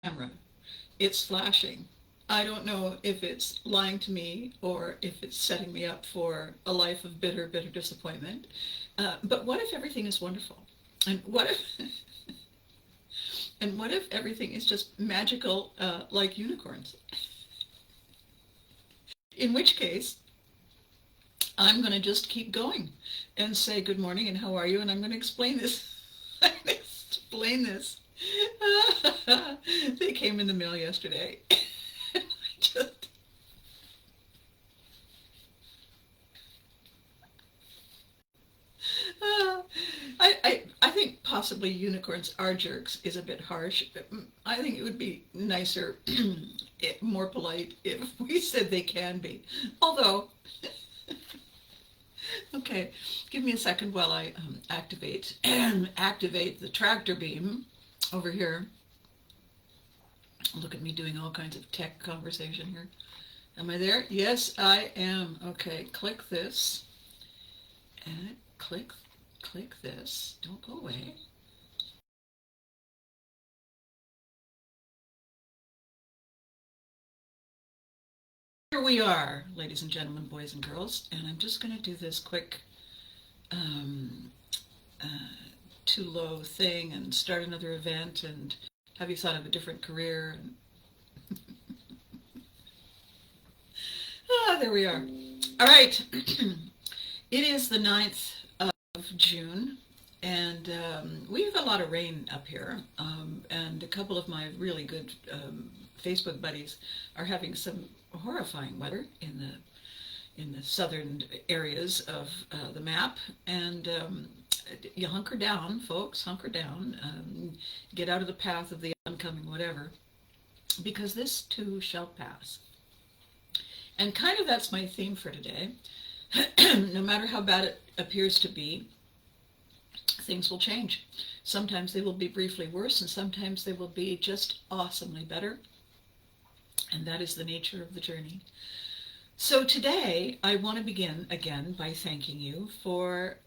camera. It's flashing. I don't know if it's lying to me or if it's setting me up for a life of bitter, bitter disappointment. But what if everything is wonderful? And what if, and what if everything is just magical, like unicorns? In which case, I'm going to just keep going and say good morning and how are you, and I'm going to explain this. explain this. They came in the mail yesterday. I just Uh, I think possibly unicorns are jerks is a bit harsh. I think it would be nicer, more polite if we said they can be. Although, okay, give me a second while I activate the tractor beam over here. Look at me doing all kinds of tech conversation here. Am I there? Yes, I am. Okay, click this and click this. Don't go away. Here we are, ladies and gentlemen, boys and girls, and I'm just going to do this quick um, uh, too low thing and start another event and have you thought of a different career? There we are. All right. It is the 9th of June, and we have a lot of rain up here, and a couple of my really good Facebook buddies are having some horrifying weather in the southern areas of the map, and you hunker down, folks, hunker down, get out of the path of the oncoming whatever, because this too shall pass. And kind of that's my theme for today. No matter how bad it appears to be, things will change. Sometimes they will be briefly worse, and sometimes they will be just awesomely better. And that is the nature of the journey. So today, I want to begin again by thanking you for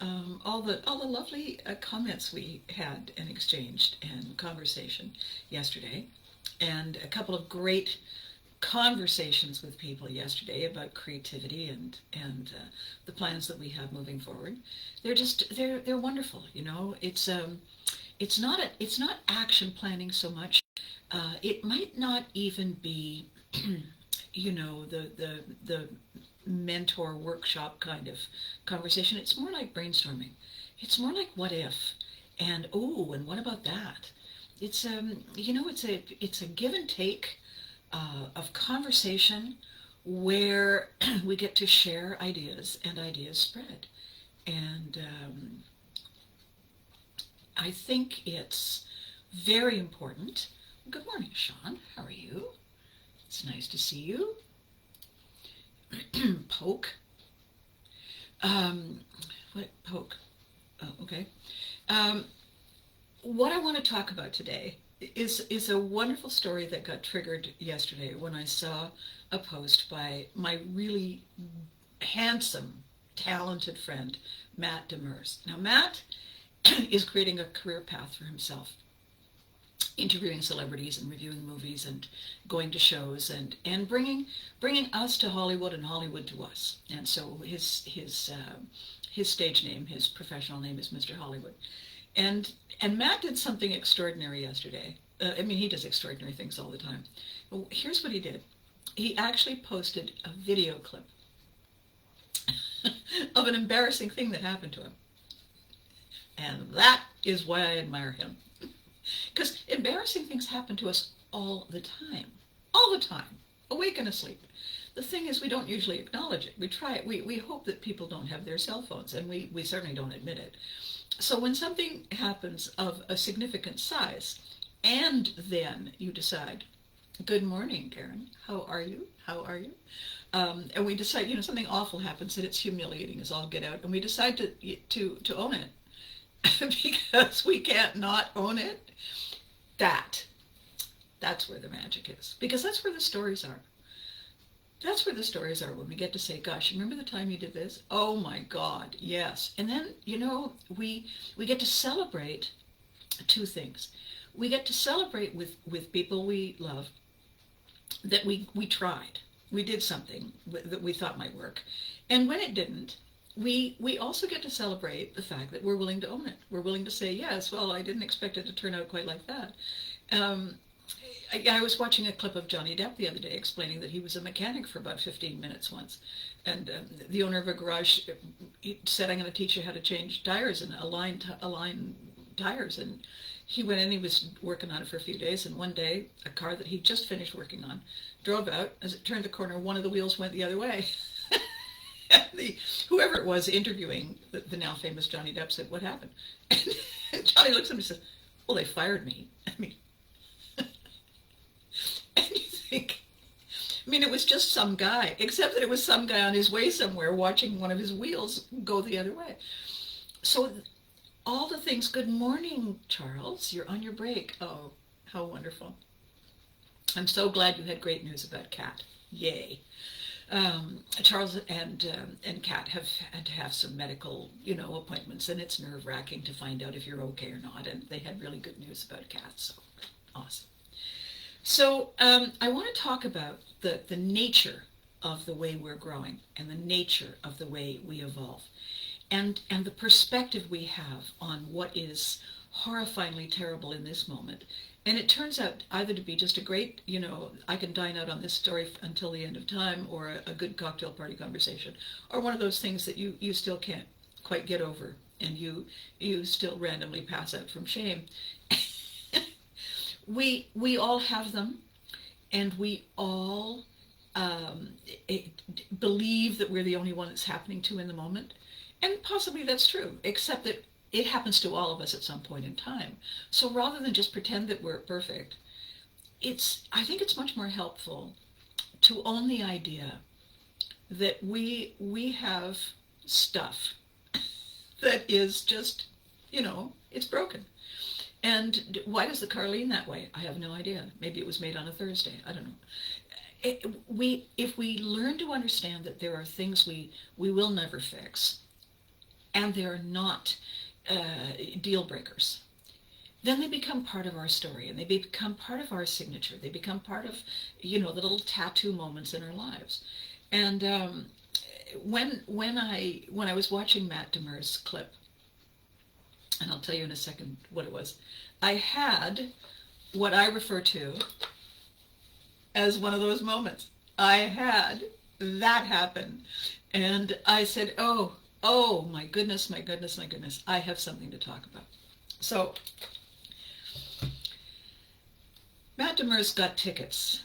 all the lovely comments we had and exchanged and conversation yesterday, and a couple of great conversations with people yesterday about creativity and the plans that we have moving forward. They're wonderful. You know, it's not action planning so much. It might not even be you know, the mentor workshop kind of conversation. It's more like brainstorming. It's more like what if, and oh, and what about that? It's you know, it's a give and take of conversation where we get to share ideas and ideas spread. And I think it's very important. Good morning, Sean. How are you? It's nice to see you. Poke. Um, what poke? Oh, okay. Um, what I want to talk about today is a wonderful story that got triggered yesterday when I saw a post by my really handsome, talented friend, Matt Demers. Now, Matt is creating a career path for himself, interviewing celebrities and reviewing movies and going to shows and bringing us to Hollywood and Hollywood to us. And so his stage name, his professional name is Mr. Hollywood. And Matt did something extraordinary yesterday. I mean, he does extraordinary things all the time. Well, here's what he did. He actually posted a video clip of an embarrassing thing that happened to him. And that is why I admire him. Because embarrassing things happen to us all the time. All the time. Awake and asleep. The thing is, we don't usually acknowledge it. We try it. We hope that people don't have their cell phones, and we certainly don't admit it. So when something happens of a significant size, and then you decide, good morning, Karen, how are you? How are you? And we decide, you know, something awful happens and it's humiliating as all get out, and we decide to own it because we can't not own it. That's where the magic is, because that's where the stories are. That's where the stories are, when we get to say, gosh, remember the time you did this? Oh my God, yes. And then, you know, we get to celebrate two things. we get to celebrate with people we love that we tried. We did something that we thought might work. And when it didn't, we also get to celebrate the fact that we're willing to own it. We're willing to say, yes, well, I didn't expect it to turn out quite like that. Um, I was watching a clip of Johnny Depp the other day explaining that he was a mechanic for about 15 minutes once. And the owner of a garage he said, I'm going to teach you how to change tires and align tires. And he went in, he was working on it for a few days. And one day, a car that he just finished working on drove out. As it turned the corner, one of the wheels went the other way. Whoever it was interviewing the now famous Johnny Depp said, what happened? And Johnny looks at him and says, well, they fired me. I mean, and you think, I mean, it was just some guy, except that it was some guy on his way somewhere watching one of his wheels go the other way. So all the things, good morning, Charles, you're on your break. Oh, how wonderful. I'm so glad you had great news about Kat. Yay. Charles and Kat have had to have some medical, appointments, and it's nerve-wracking to find out if you're okay or not, and they had really good news about Kat, so awesome. So I want to talk about the nature of the way we're growing and the nature of the way we evolve and the perspective we have on what is horrifyingly terrible in this moment. And it turns out either to be just a great, I can dine out on this story until the end of time, or a good cocktail party conversation, or one of those things that you still can't quite get over and you still randomly pass out from shame. We all have them, and we all believe that we're the only one it's happening to in the moment. And possibly that's true, except that it happens to all of us at some point in time. So rather than just pretend that we're perfect, I think it's much more helpful to own the idea that we have stuff that is just, it's broken. And why does the car lean that way? I have no idea. Maybe it was made on a Thursday. I don't know. If we learn to understand that there are things we will never fix, and they're not deal breakers, then they become part of our story, and they become part of our signature. They become part of, the little tattoo moments in our lives. And when I was watching Matt Demers' clip, and I'll tell you in a second what it was, I had what I refer to as one of those moments. I had that happen. And I said, oh, my goodness, my goodness, my goodness, I have something to talk about. So, Matt Demers got tickets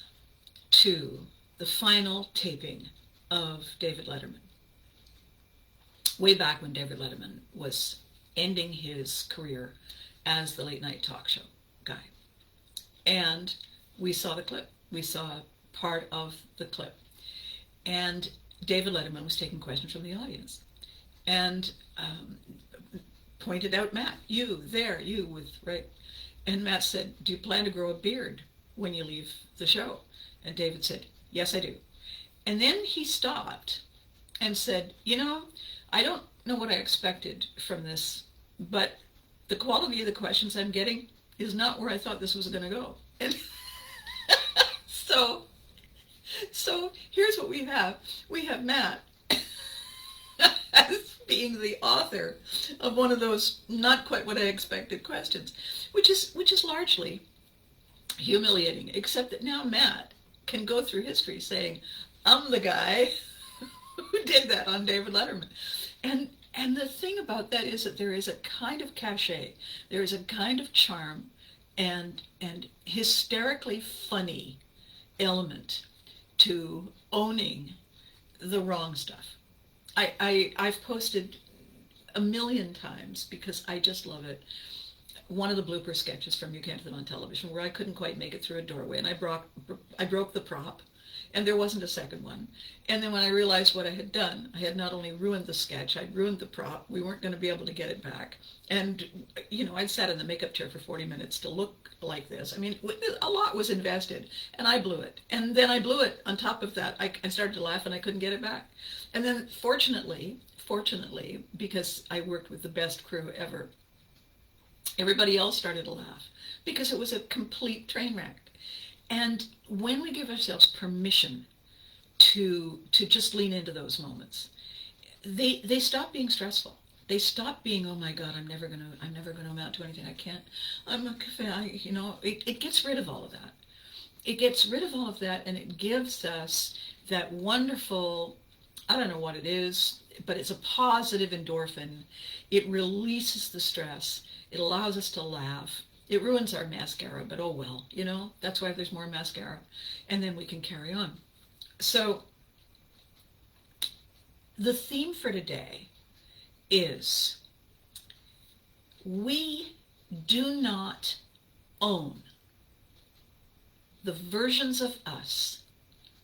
to the final taping of David Letterman. Way back when David Letterman was ending his career as the late night talk show guy. And we saw the clip. We saw part of the clip. And David Letterman was taking questions from the audience. And pointed out Matt, you with, right? And Matt said, do you plan to grow a beard when you leave the show? And David said, yes, I do. And then he stopped and said, I don't know what I expected from this, but the quality of the questions I'm getting is not where I thought this was going to go. And so here's what we have. We have Matt as being the author of one of those not quite what I expected questions, which is largely humiliating, except that now Matt can go through history saying, I'm the guy who did that on David Letterman. And the thing about that is that there is a kind of cachet, there is a kind of charm and hysterically funny element to owning the wrong stuff. I've posted a million times, because I just love it, one of the blooper sketches from You Can't Fit on Television, where I couldn't quite make it through a doorway, and I broke the prop, and there wasn't a second one. And then when I realized what I had done, I had not only ruined the sketch, I'd ruined the prop. We weren't going to be able to get it back. And, I'd sat in the makeup chair for 40 minutes to look like this. I mean, a lot was invested, and I blew it. And then I blew it. On top of that, I started to laugh, and I couldn't get it back. And then, fortunately, because I worked with the best crew ever, Everybody else started to laugh because it was a complete train wreck. And when we give ourselves permission to just lean into those moments, they stop being stressful. They stop being, oh my God, I'm never gonna amount to anything. I can't. I'm a you know. It gets rid of all of that. It gets rid of all of that, and it gives us that wonderful, I don't know what it is, but it's a positive endorphin. It releases the stress. It allows us to laugh. It ruins our mascara, but oh well, you know, that's why there's more mascara. And then we can carry on. So the theme for today is we do not own the versions of us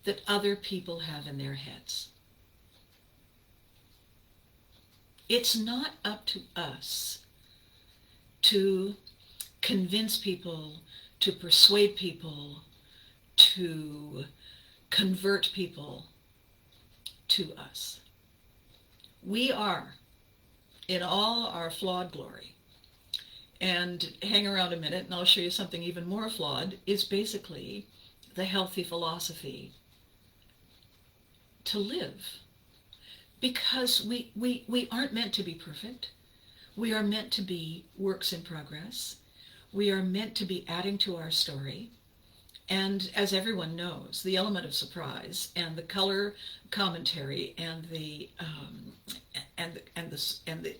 that other people have in their heads. It's not up to us to convince people, to persuade people, to convert people to us. We are, in all our flawed glory, and hang around a minute and I'll show you something even more flawed, is basically the healthy philosophy to live. Because we aren't meant to be perfect. We are meant to be works in progress. We are meant to be adding to our story. And as everyone knows, the element of surprise and the color commentary and the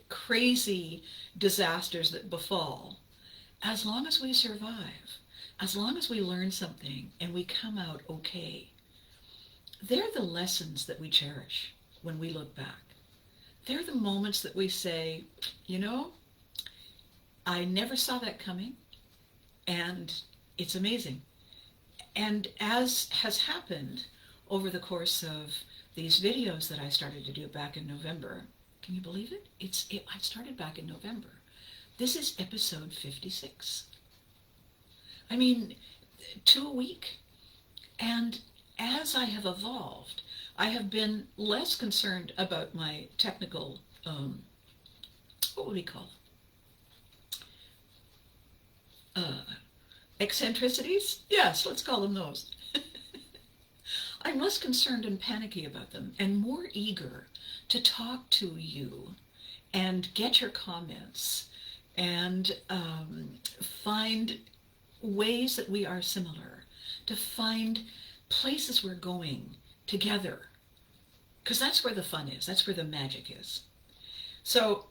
crazy disasters that befall, as long as we survive, as long as we learn something and we come out okay, they're the lessons that we cherish when we look back. They're the moments that we say, you know, I never saw that coming, and it's amazing. And as has happened over the course of these videos that I started to do back in November, can you believe it? I started back in November. This is episode 56. I mean, 2 a week. And as I have evolved, I have been less concerned about my technical, what would we call eccentricities? Yes, let's call them those. I'm less concerned and panicky about them and more eager to talk to you and get your comments and find ways that we are similar, to find places we're going together, because that's where the fun is, that's where the magic is. So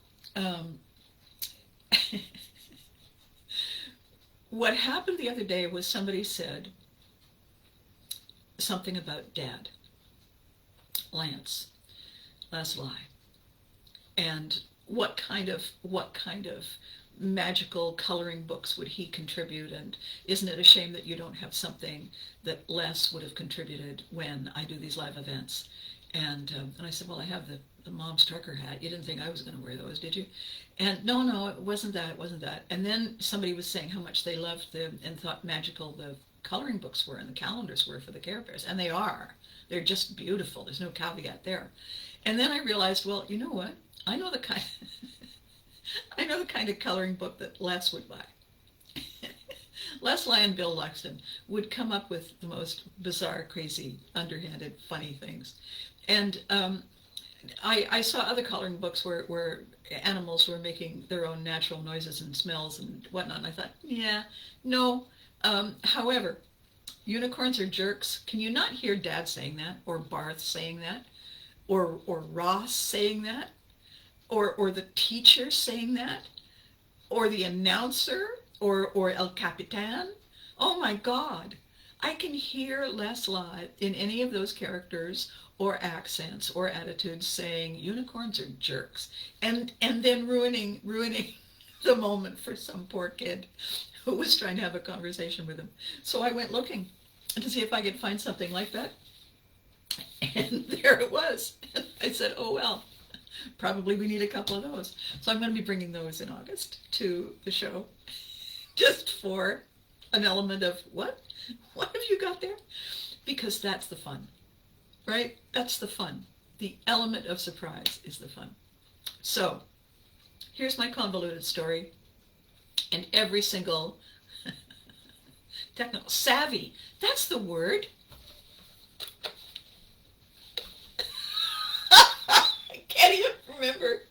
what happened the other day was somebody said something about Dad, Leslie, and what kind of magical coloring books would he contribute, and isn't it a shame that you don't have something that Les would have contributed when I do these live events? And I said, well, I have the mom's trucker hat. You didn't think I was going to wear those, did you? And no, it wasn't that. And then somebody was saying how much they loved and thought magical the coloring books were and the calendars were for the Care Bears. And they are. They're just beautiful. There's no caveat there. And then I realized, well, you know what? I know the kind of coloring book that Les would buy. Leslie and Bill Luxton would come up with the most bizarre, crazy, underhanded, funny things. And I saw other coloring books where animals were making their own natural noises and smells and whatnot. And I thought, yeah, no. However, unicorns are jerks. Can you not hear Dad saying that, or Barth saying that, or Ross saying that, or the teacher saying that, or the announcer, or El Capitan? Oh my God. I can hear Leslie in any of those characters or accents or attitudes saying unicorns are jerks, and then ruining the moment for some poor kid who was trying to have a conversation with him. So I went looking to see if I could find something like that, and there it was. And I said, oh well, probably we need a couple of those. So I'm going to be bringing those in August to the show, just for an element of what have you got there? Because that's the fun, right? That's the fun. The element of surprise is the fun. So here's my convoluted story. And every single technical savvy, that's the word. I can't even remember.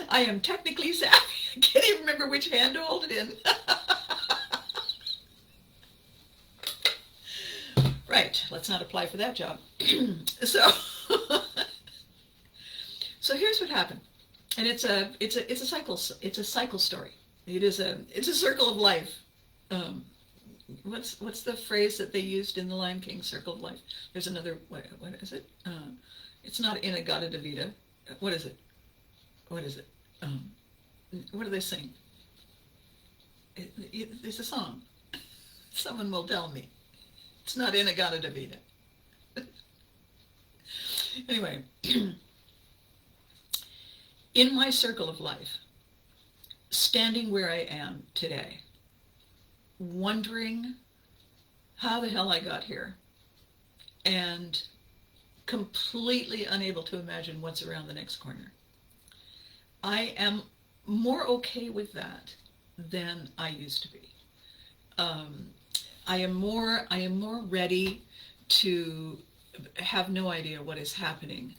I am technically savvy. I can't even remember which hand to hold it in. Right, let's not apply for that job. So, so here's what happened, and it's a cycle story. It's a circle of life. Um, what's the phrase that they used in The Lion King? Circle of life. There's another. What is it? It's not Inagata Davida. What is it? What is it? What do they sing? It's a song. Someone will tell me. It's not Inagata Davida. Anyway, in my circle of life, standing where I am today, wondering how the hell I got here, and completely unable to imagine what's around the next corner. I am more okay with that than I used to be. I am more ready to have no idea what is happening,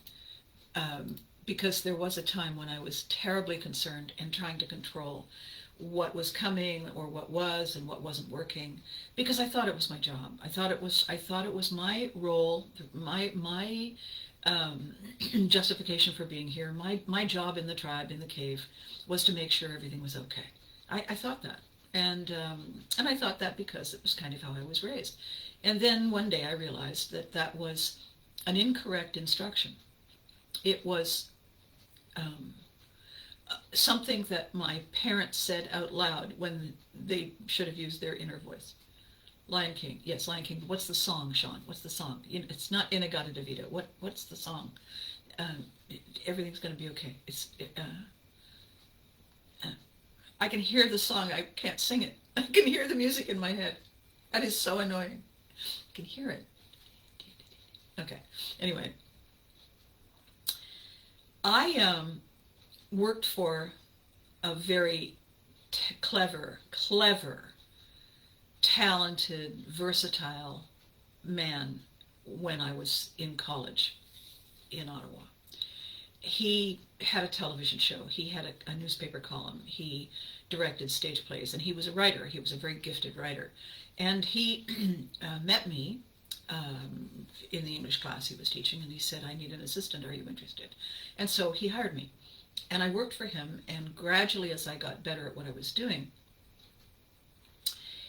because there was a time when I was terribly concerned and trying to control what was coming or what was and what wasn't working, because I thought it was my job. I thought it was my role, my justification for being here. My job in the tribe, in the cave, was to make sure everything was okay. I thought that. And I thought that because it was kind of how I was raised. And then one day I realized that that was an incorrect instruction. It was something that my parents said out loud when they should have used their inner voice. Lion King, yes, Lion King. What's the song, Sean? What's the song? It's not Inagata Davida. What's the song? Everything's going to be okay. I can hear the song. I can't sing it. I can hear the music in my head. That is so annoying. I can hear it. Okay. Anyway, I worked for a very clever, talented, versatile man when I was in college in Ottawa. He had a television show. He had a newspaper column. He directed stage plays, and he was a writer. He was a very gifted writer. And he met me in the English class he was teaching, and he said, "I need an assistant. Are you interested?" And so he hired me. And I worked for him, and gradually as I got better at what I was doing,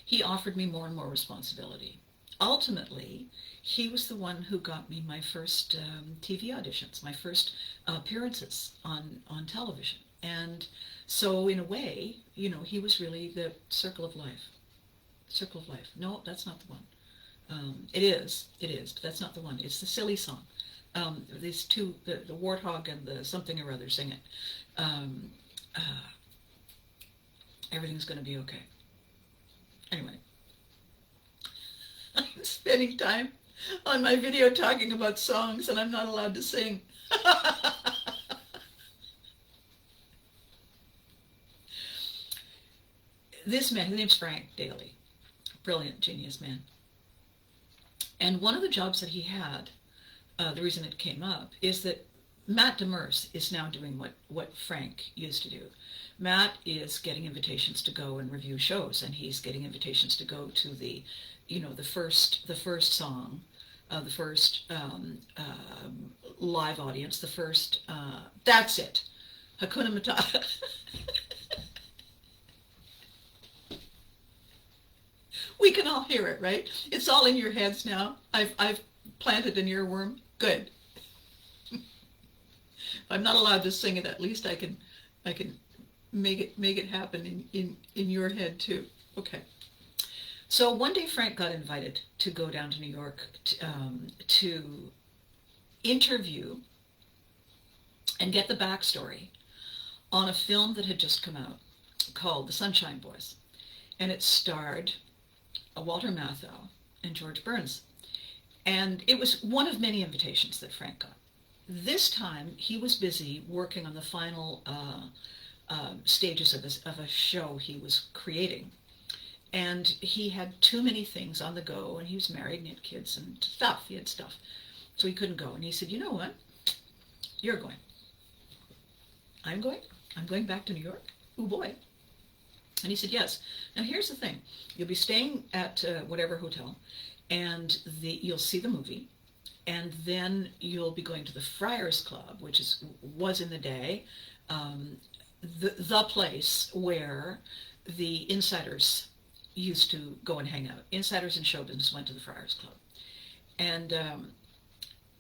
he offered me more and more responsibility. Ultimately, he was the one who got me my first TV auditions, my first appearances on television. And so in a way, he was really the circle of life. Circle of life. No, that's not the one. It is, but that's not the one. It's the silly song. These two, the warthog and the something or other sing it. Everything's going to be okay. Anyway, I'm spending time on my video talking about songs, and I'm not allowed to sing. This man, his name's Frank Daly, brilliant, genius man. And one of the jobs that he had, the reason it came up, is that Matt Demers is now doing what Frank used to do. Matt is getting invitations to go and review shows, and he's getting invitations to go to the first song, the first live audience, the first, that's it, Hakuna Matata. We can all hear it, right? It's all in your heads now. I've planted an earworm. Good. I'm not allowed to sing it. At least I can make it happen in your head too. Okay. So one day Frank got invited to go down to New York to interview and get the backstory on a film that had just come out called The Sunshine Boys, and it starred Walter Matthau and George Burns. And it was one of many invitations that Frank got. This time he was busy working on the final stages of a show he was creating. And he had too many things on the go, and he was married and he had kids and stuff. He had stuff. So he couldn't go. And he said, you know what? You're going. I'm going. I'm going back to New York. Oh boy. And he said, yes. Now here's the thing. You'll be staying at whatever hotel, and you'll see the movie, and then you'll be going to the Friars Club, which was in the day the place where the insiders used to go and hang out. Insiders in show business went to the Friars Club. And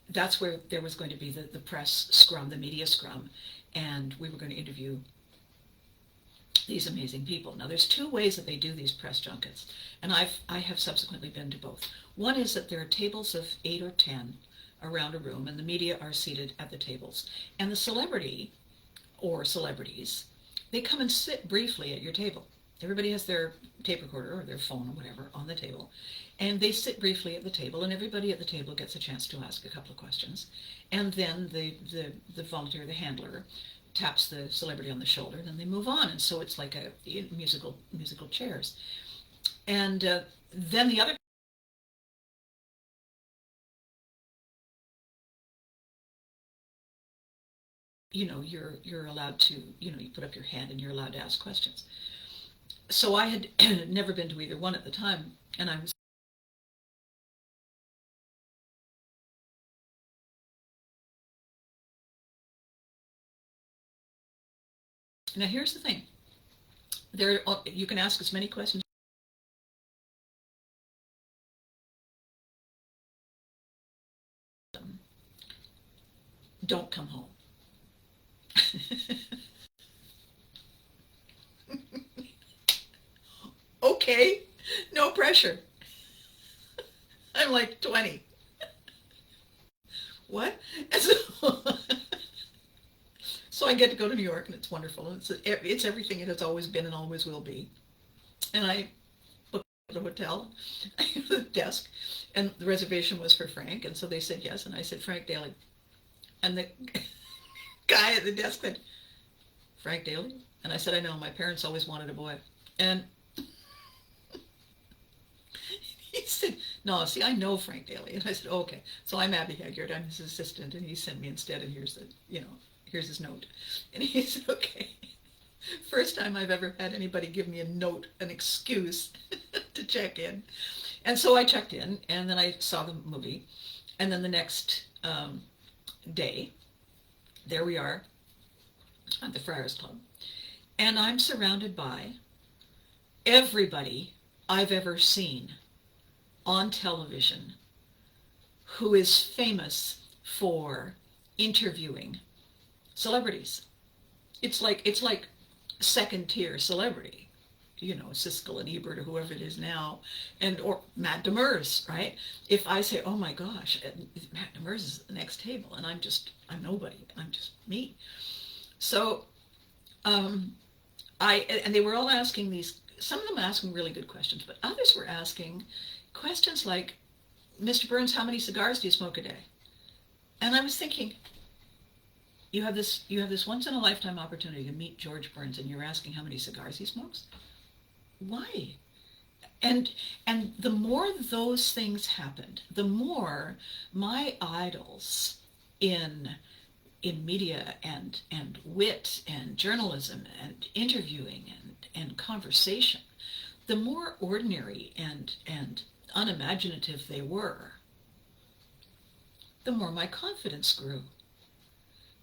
that's where there was going to be the press scrum, the media scrum, and we were going to interview these amazing people. Now, there's two ways that they do these press junkets, and I have subsequently been to both. One is that there are tables of 8 or 10 around a room, and the media are seated at the tables. And the celebrity, or celebrities, they come and sit briefly at your table. Everybody has their tape recorder or their phone or whatever on the table, and they sit briefly at the table, and everybody at the table gets a chance to ask a couple of questions. And then the volunteer, the handler, taps the celebrity on the shoulder, and then they move on. And so it's like a musical chairs. And then the other, you're allowed to, you put up your hand and you're allowed to ask questions. So I had never been to either one at the time, and I was now here's the thing. You can ask as many questions. Don't come home. Okay, no pressure. I'm like 20. What? And so I get to go to New York, and it's wonderful. And it's everything it has always been and always will be. And I booked the hotel, the desk, and the reservation was for Frank. And so they said yes, and I said, Frank Daly. And the guy at the desk said, Frank Daly? And I said, I know, my parents always wanted a boy. And he said, no, see, I know Frank Daly. And I said, oh, okay. So I'm Abby Haggard. I'm his assistant. And he sent me instead, and here's his note. And he said, okay. First time I've ever had anybody give me a note, an excuse to check in. And so I checked in, and then I saw the movie. And then the next day, there we are at the Friars Club. And I'm surrounded by everybody I've ever seen on television who is famous for interviewing celebrities. It's like second tier celebrity, Siskel and Ebert or whoever it is now, or Matt Demers, right? If I say, oh my gosh, Matt Demers is at the next table, and I'm nobody, I'm just me. So, and they were all asking some of them asking really good questions, but others were asking questions like, Mr. Burns, how many cigars do you smoke a day? And I was thinking, you have this once in a lifetime opportunity to meet George Burns, and you're asking how many cigars he smokes? Why? And the more those things happened, the more my idols in media and wit and journalism and interviewing and conversation, the more ordinary and unimaginative they were, the more my confidence grew.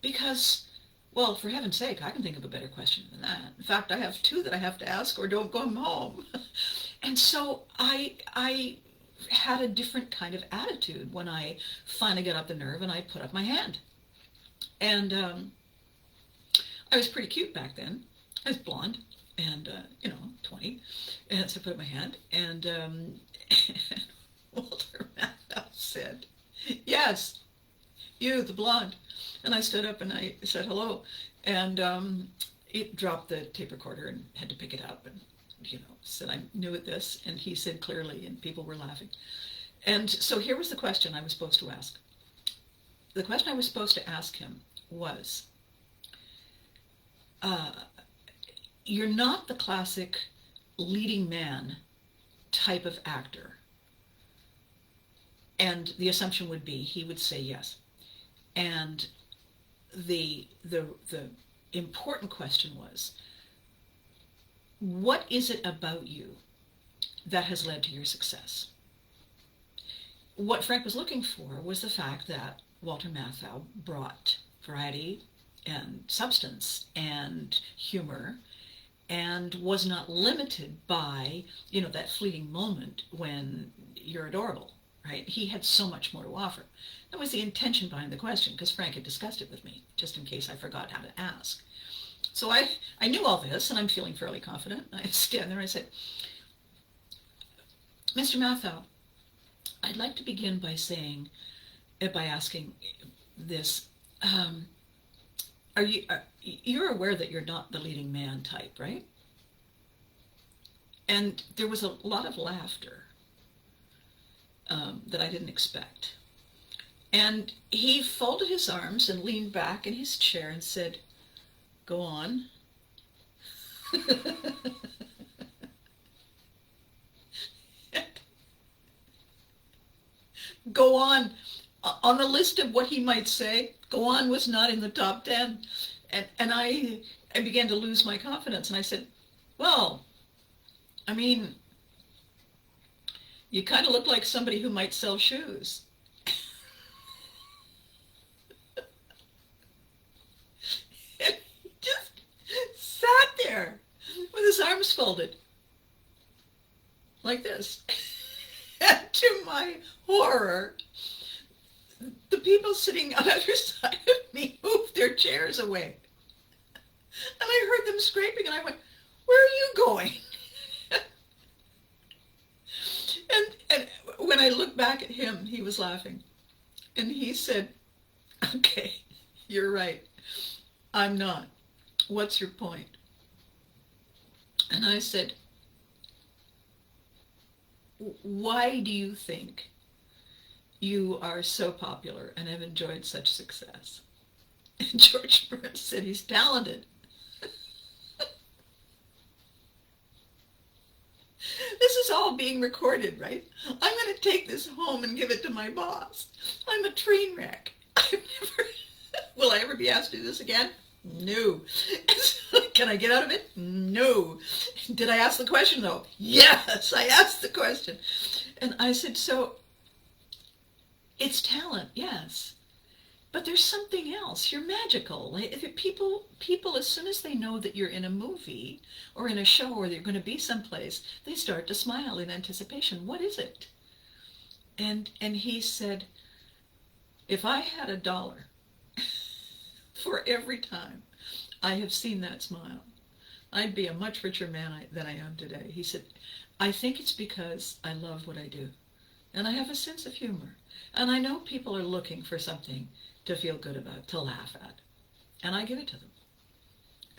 Because, well, for heaven's sake, I can think of a better question than that. In fact, I have two that I have to ask or don't go home. And so I had a different kind of attitude when I finally got up the nerve and I put up my hand. And I was pretty cute back then. I was blonde and, 20. And so I put up my hand, and Walter Matthau said, yes, you, the blonde. And I stood up and I said hello, and it dropped the tape recorder and had to pick it up, and said I'm new at this, and he said clearly, and people were laughing. And so here was the question I was supposed to ask. The question I was supposed to ask him was, you're not the classic leading man type of actor. And the assumption would be he would say yes. And the important question was, what is it about you that has led to your success? What Frank was looking for was the fact that Walter Matthau brought variety and substance and humor and was not limited by, that fleeting moment when you're adorable, right? He had so much more to offer. That was the intention behind the question, because Frank had discussed it with me, just in case I forgot how to ask. So I knew all this, and I'm feeling fairly confident. I stand there and I said, Mr. Matthau, I'd like to begin by asking this. You're aware that you're not the leading man type, right? And there was a lot of laughter that I didn't expect. And he folded his arms and leaned back in his chair and said, "Go on." Go on. On the list of what he might say, go on was not in the top 10. And I began to lose my confidence. And I said, well, I mean, you kind of look like somebody who might sell shoes. And he just sat there with his arms folded like this. And to my horror, the people sitting on the other side of me moved their chairs away. And I heard them scraping, and I went, "Where are you going?" and when I looked back at him, he was laughing. And he said, "Okay, you're right. I'm not. What's your point?" And I said, "Why do you think you are so popular and have enjoyed such success?" And George Burns said, "He's talented." This is all being recorded, right? I'm going to take this home and give it to my boss. I'm a train wreck. Will I ever be asked to do this again? No. Can I get out of it? No. Did I ask the question, though? Yes, I asked the question. And I said, so it's talent, yes. But there's something else. You're magical. Like, people, as soon as they know that you're in a movie or in a show or you're going to be someplace, they start to smile in anticipation. What is it? And he said, if I had $1 for every time I have seen that smile, I'd be a much richer man than I am today. He said, I think it's because I love what I do. And I have a sense of humor. And I know people are looking for something to feel good about, to laugh at. And I give it to them.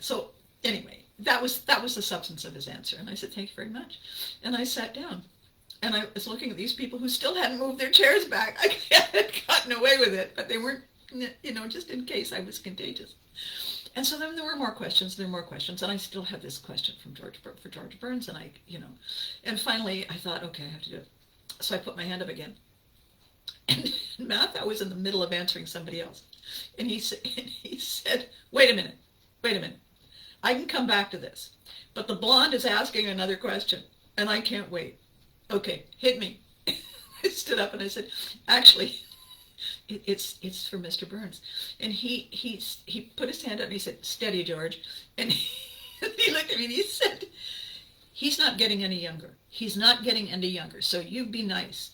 So anyway, that was the substance of his answer. And I said, thank you very much. And I sat down. And I was looking at these people who still hadn't moved their chairs back. I had gotten away with it, but they weren't, just in case I was contagious. And so then there were more questions, and I still had this question from George Burns, and and finally I thought, okay, I have to do it. So I put my hand up again. And Matthau was in the middle of answering somebody else. And he said, wait a minute. I can come back to this. But the blonde is asking another question, and I can't wait. Okay, hit me. I stood up and I said, actually, it's for Mr. Burns. And he put his hand up and he said, steady, George. And he looked at me and he said, he's not getting any younger. He's not getting any younger, so you be nice.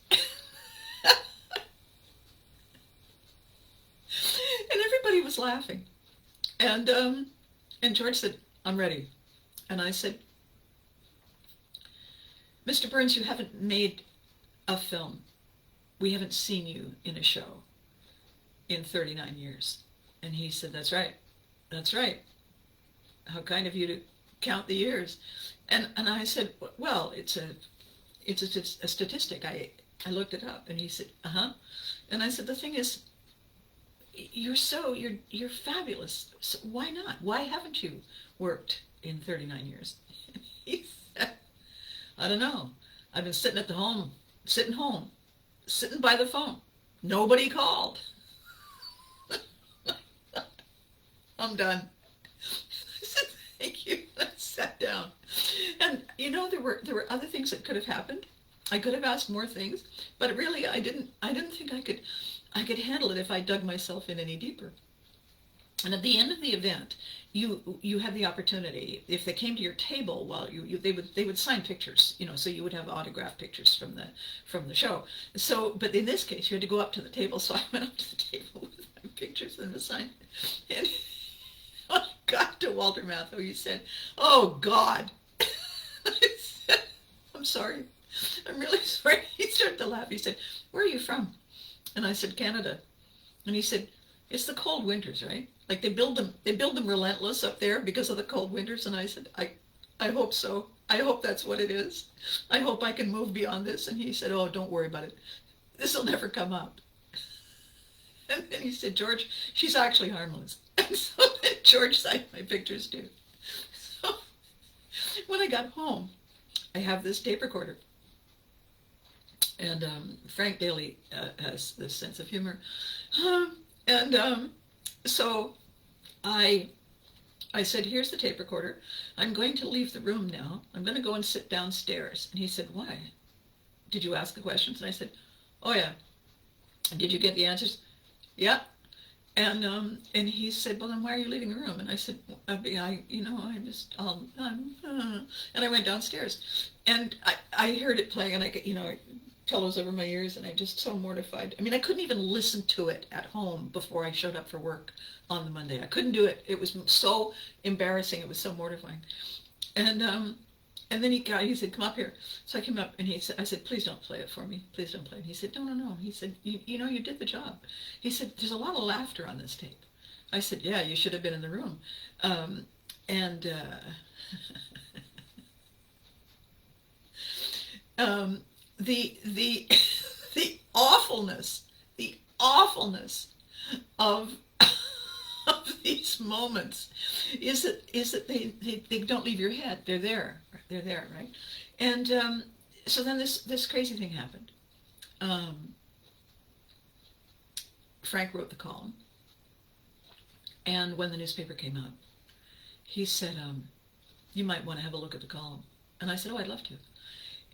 And everybody was laughing. And George said, I'm ready. And I said, Mr. Burns, you haven't made a film. We haven't seen you in a show in 39 years. And he said, that's right. How kind of you to count the years. And I said, well, it's a statistic. I looked it up. And he said, uh-huh. And I said, the thing is, you're fabulous. So why not? Why haven't you worked in 39 years? He said, I don't know. I've been sitting home, sitting by the phone. Nobody called. I'm done. I said, thank you. I sat down. And there were other things that could have happened. I could have asked more things, but really I didn't think I could handle it if I dug myself in any deeper. And at the end of the event, you had the opportunity, if they came to your table, well, they would sign pictures, so you would have autographed pictures from the show. So, but in this case, you had to go up to the table. So I went up to the table with my pictures and the sign. And when I got to Walter Matthau, he said, "Oh God." I said, "I'm sorry. I'm really sorry." He started to laugh. He said, "Where are you from?" And I said, "Canada." And he said, "It's the cold winters, right? Like they build them relentless up there because of the cold winters." And I said, I hope so. I hope that's what it is. I hope I can move beyond this." And he said, "Oh, don't worry about it. This will never come up." And then he said, "George, she's actually harmless." And so then George signed my pictures too. So when I got home, I have this tape recorder. And Frank Daly has this sense of humor. So I said, "Here's the tape recorder. I'm going to leave the room now. I'm going to go and sit downstairs." And he said, "Why? Did you ask the questions?" And I said, "Oh yeah." "And did you get the answers?" "Yeah." And he said, "Well, then why are you leaving the room?" And I said, and I went downstairs, and I heard it playing, and I get, pillows over my ears, and I just so mortified. I mean, I couldn't even listen to it at home before I showed up for work on the Monday. I couldn't do it. It was so embarrassing. It was so mortifying. And then he said, "Come up here." So I came up, and I said, "Please don't play it for me. Please don't play it." And he said, No. He said, you did the job." He said, "There's a lot of laughter on this tape." I said, "Yeah, you should have been in the room." The awfulness of these moments is that they don't leave your head. They're there, right? And so then this crazy thing happened. Frank wrote the column, and when the newspaper came out, he said, "You might want to have a look at the column." And I said, "Oh, I'd love to."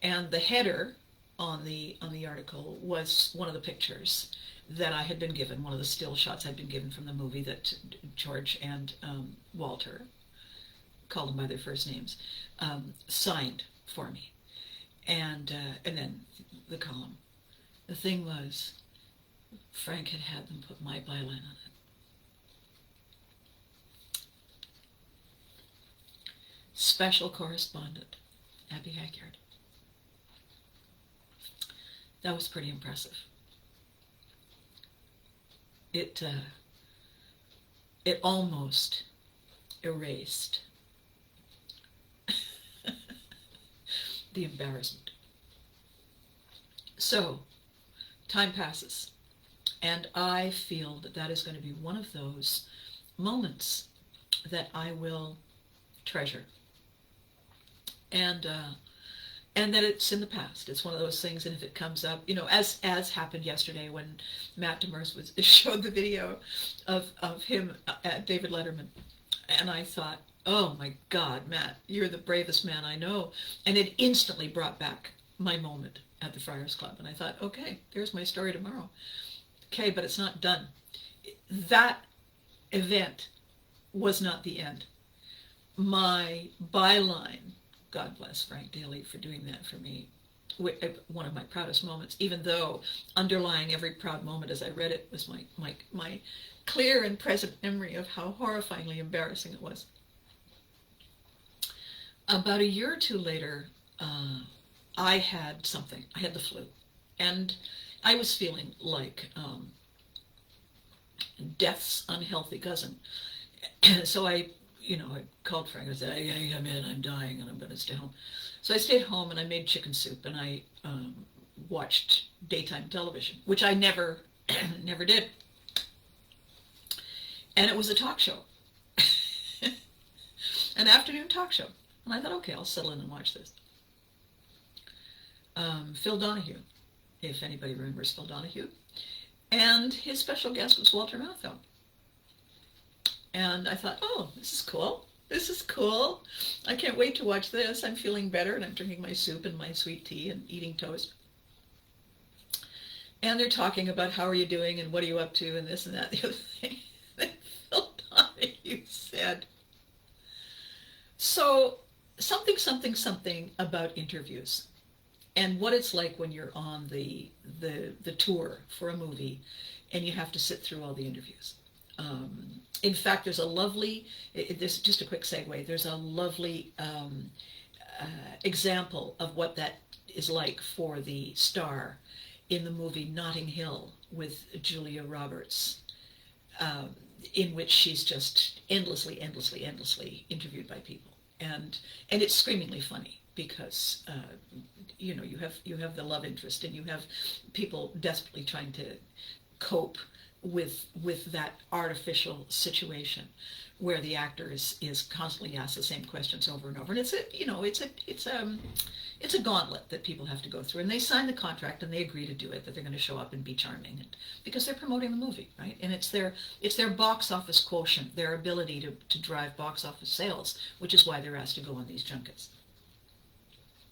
And the header on the article was one of the pictures that I had been given, one of the still shots I'd been given from the movie that George and Walter, called them by their first names, signed for me. And then the column. The thing was, Frank had them put my byline on it. Special correspondent, Abby Hackyard. That was pretty impressive. It almost erased the embarrassment. So, time passes, and I feel that is going to be one of those moments that I will treasure. And that it's in the past. It's one of those things, and if it comes up, as happened yesterday when Matt Demers showed the video of him at David Letterman, and I thought, oh my God, Matt, you're the bravest man I know. And it instantly brought back my moment at the Friars Club, and I thought, okay, there's my story tomorrow. Okay, but it's not done. That event was not the end. My byline, God bless Frank Daly for doing that for me, one of my proudest moments, even though underlying every proud moment as I read it was my clear and present memory of how horrifyingly embarrassing it was. About a year or two later, I had something. I had the flu, and I was feeling like death's unhealthy cousin. So I called Frank. I said, I'm in, I'm dying, and I'm going to stay home. So I stayed home, and I made chicken soup, and I watched daytime television, which I never did. And it was a talk show. an afternoon talk show. And I thought, okay, I'll settle in and watch this. Phil Donahue, if anybody remembers Phil Donahue. And his special guest was Walter Matthau. And I thought, oh, this is cool. This is cool. I can't wait to watch this. I'm feeling better, and I'm drinking my soup and my sweet tea and eating toast. And they're talking about how are you doing and what are you up to and this and that, the other thing. And Phil Donahue said, so something about interviews and what it's like when you're on the tour for a movie and you have to sit through all the interviews. In fact, there's a lovely, this just a quick segue, there's a lovely example of what that is like for the star in the movie Notting Hill with Julia Roberts, in which she's just endlessly interviewed by people. And it's screamingly funny because you have the love interest and you have people desperately trying to cope with that artificial situation where the actor is constantly asked the same questions over and over, and it's a gauntlet that people have to go through, and they sign the contract and they agree to do it, that they're going to show up and be charming, and because they're promoting the movie, right? And it's their box office quotient, their ability to drive box office sales, which is why they're asked to go on these junkets.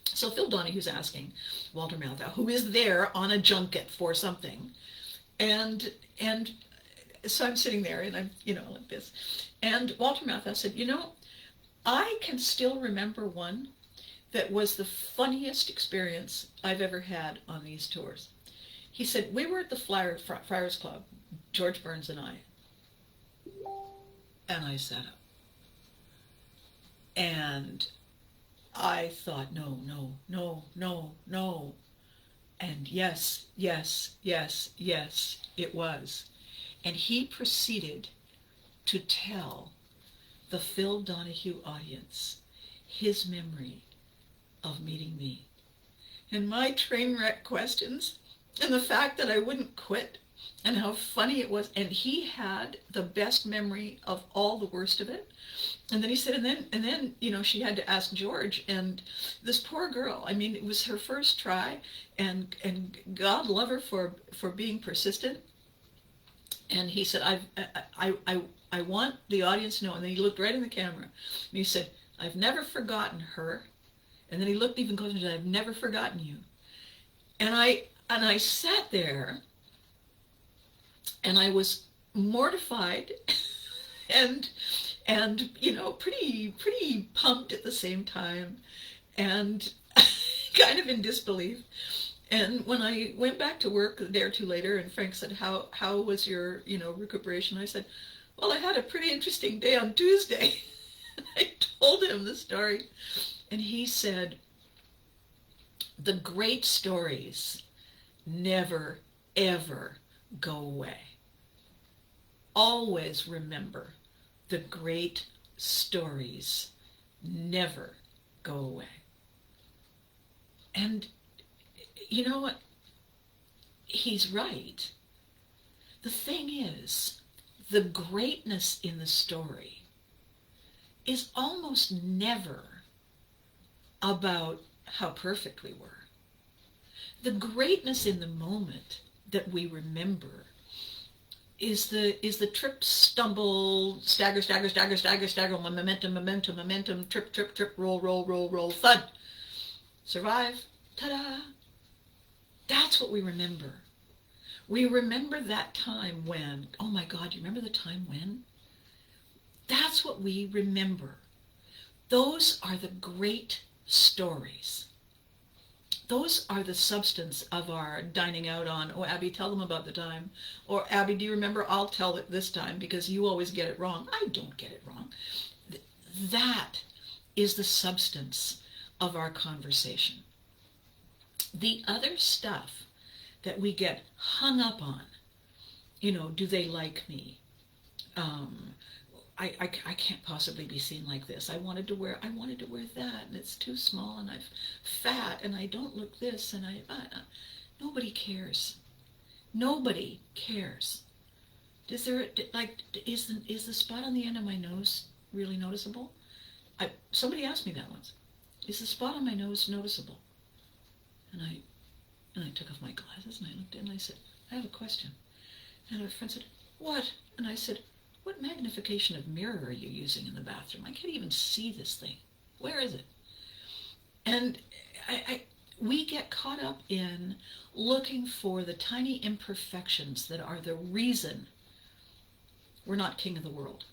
So Phil Donahue's asking Walter Matthau, who is there on a junket for something, and so I'm sitting there and I'm, like this. And Walter Matthau said, I can still remember one that was the funniest experience I've ever had on these tours. He said, we were at the Friars Club, George Burns and I sat up. And I thought, no. And yes, it was. And he proceeded to tell the Phil Donahue audience his memory of meeting me. And my train wreck questions, and the fact that I wouldn't quit, and how funny it was. And he had the best memory of all the worst of it. And then he said, and then she had to ask George, and this poor girl, I mean, it was her first try, and God love her for being persistent. And he said, I want the audience to know. And then he looked right in the camera, and he said, I've never forgotten her. And then he looked even closer and said, I've never forgotten you. And I sat there, and I was mortified and pretty pumped at the same time, and kind of in disbelief. And when I went back to work a day or two later, and Frank said, how was your recuperation? I said, well, I had a pretty interesting day on Tuesday. I told him the story, and he said, the great stories never ever go away. Always remember, the great stories never go away. And you know what? He's right. The thing is, the greatness in the story is almost never about how perfect we were. The greatness in the moment that we remember is the trip, stumble, stagger, momentum, trip, roll, thud, survive, ta-da. That's what we remember. We remember that time when, oh my God, you remember the time when? That's what we remember. Those are the great stories. Those are the substance of our dining out on, oh, Abby, tell them about the time. Or, Abby, do you remember? I'll tell it this time because you always get it wrong. I don't get it wrong. That is the substance of our conversation. The other stuff that we get hung up on, do they like me? I can't possibly be seen like this. I wanted to wear that, and it's too small, and I'm fat, and I don't look this, and nobody cares. Nobody cares. Is the spot on the end of my nose really noticeable? Somebody asked me that once. Is the spot on my nose noticeable? And I took off my glasses and I looked in and I said, I have a question. And a friend said, what? And I said, what magnification of mirror are you using in the bathroom? I can't even see this thing. Where is it? And we get caught up in looking for the tiny imperfections that are the reason we're not king of the world.